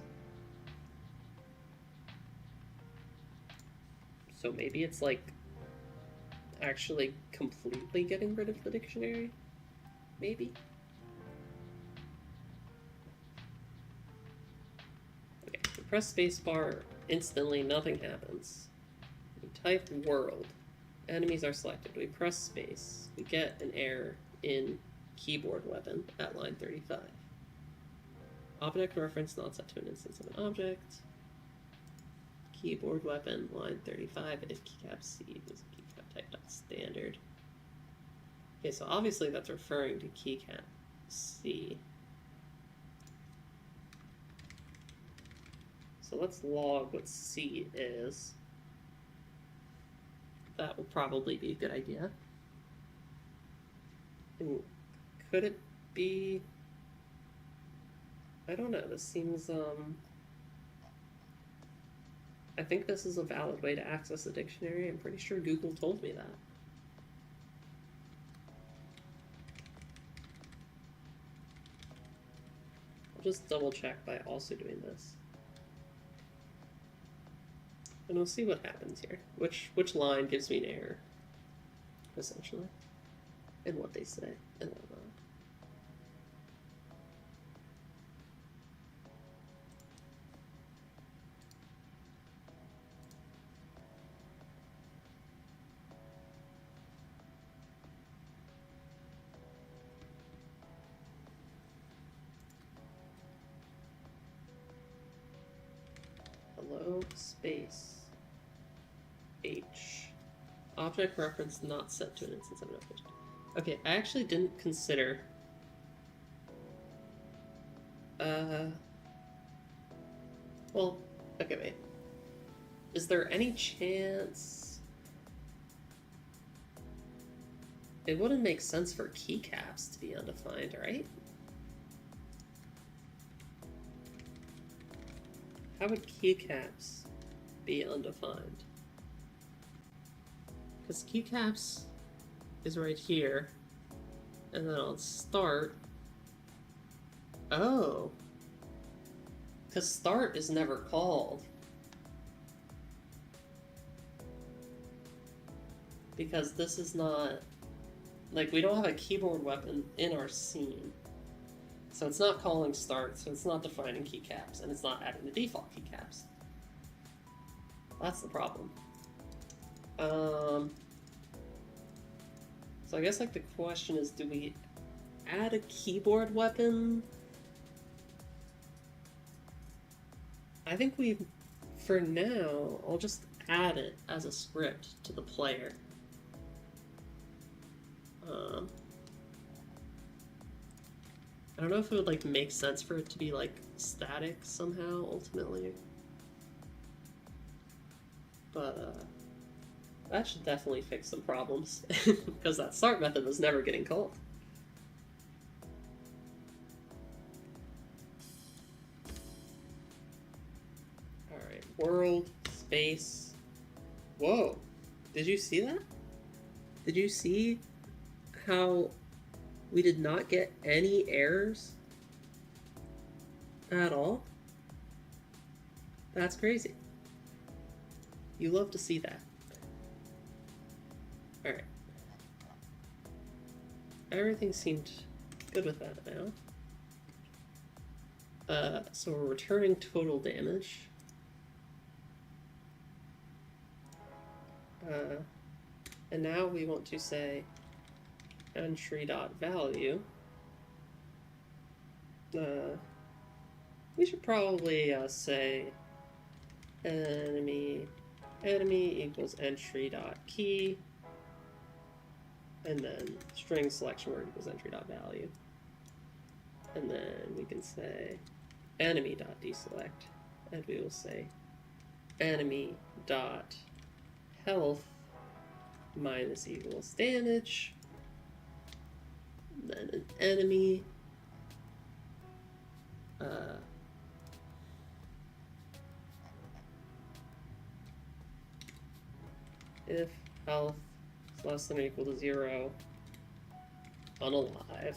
So maybe it's like actually completely getting rid of the dictionary? Maybe? Okay, we press spacebar, instantly nothing happens. We type world, enemies are selected. We press space, we get an error in keyboard weapon at line 35. Object reference not set to an instance of an object. Keyboard weapon, line 35, if keycap C is keycap type.standard. Okay, so obviously that's referring to keycap C. So let's log what C is. That will probably be a good idea. And could it be... I don't know, this seems, I think this is a valid way to access the dictionary. I'm pretty sure Google told me that. I'll just double check by also doing this. And we'll see what happens here. Which line gives me an error, essentially. And what they say, and whatnot. Hello, space, H. Object reference not set to an instance of an object. Okay, I actually didn't consider... Well, okay, wait. Is there any chance... It wouldn't make sense for keycaps to be undefined, right? How would keycaps be undefined? Because keycaps is right here, and then on start... Oh! Because start is never called. Because this is not... Like, we don't have a keyboard weapon in our scene. So it's not calling start, so it's not defining keycaps, and it's not adding the default keycaps. That's the problem. So I guess like the question is, do we add a keyboard weapon? I think we, for now, I'll just add it as a script to the player. I don't know if it would like make sense for it to be like static somehow ultimately, but that should definitely fix some problems because that start method was never getting called. All right, world, space. Whoa, did you see that? Did you see how we did not get any errors at all? That's crazy. You love to see that. Alright. Everything seemed good with that now. So we're returning total damage. And now we want to say entry.value. We should probably say enemy equals entry.key, and then string selection word equals entry.value. And then we can say enemy.deselect, and we will say enemy.health minus equals damage. And then an enemy if health is less than or equal to 0, unalive.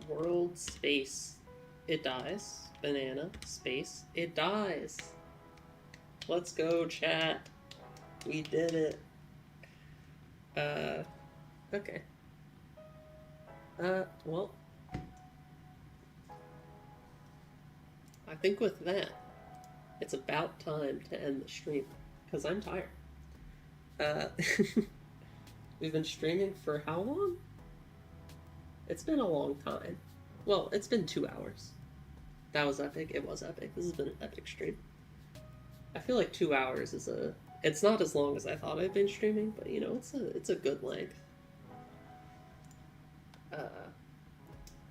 World space, it dies. Banana space, it dies. Let's go, chat. We did it. Okay. Well, I think with that, it's about time to end the stream because I'm tired. We've been streaming for how long? It's been a long time. Well, it's been 2 hours. That was epic. It was epic. This has been an epic stream. I feel like 2 hours is a... It's not as long as I thought I'd been streaming, but you know, it's a good length. I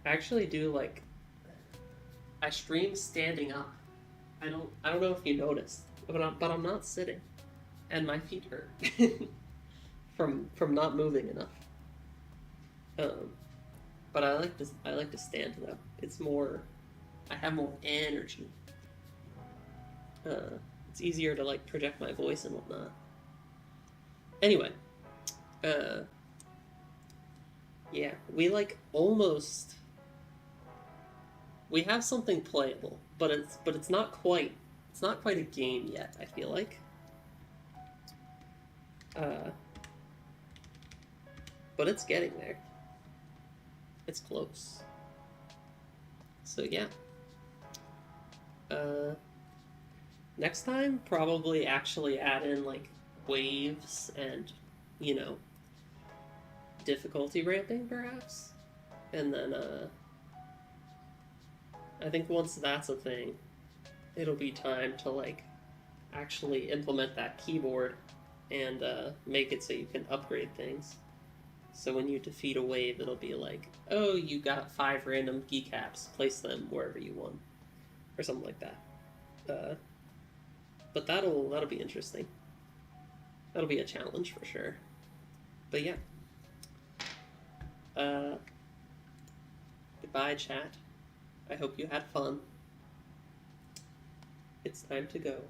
actually do like... I stream standing up. I don't know if you noticed, but I'm not sitting, and my feet hurt from not moving enough. But I like to stand though. It's more, I have more energy. It's easier to like project my voice and whatnot. Anyway, yeah, we like almost. We have something playable, but it's not quite a game yet. I feel like. But it's getting there. It's close. So yeah. Next time, probably actually add in like waves and, you know, difficulty ramping perhaps. And then I think once that's a thing, it'll be time to like actually implement that keyboard and make it so you can upgrade things. So when you defeat a wave, it'll be like, oh, you got 5 random keycaps, place them wherever you want, or something like that. But that'll be interesting. That'll be a challenge for sure. But yeah. Goodbye, chat. I hope you had fun. It's time to go.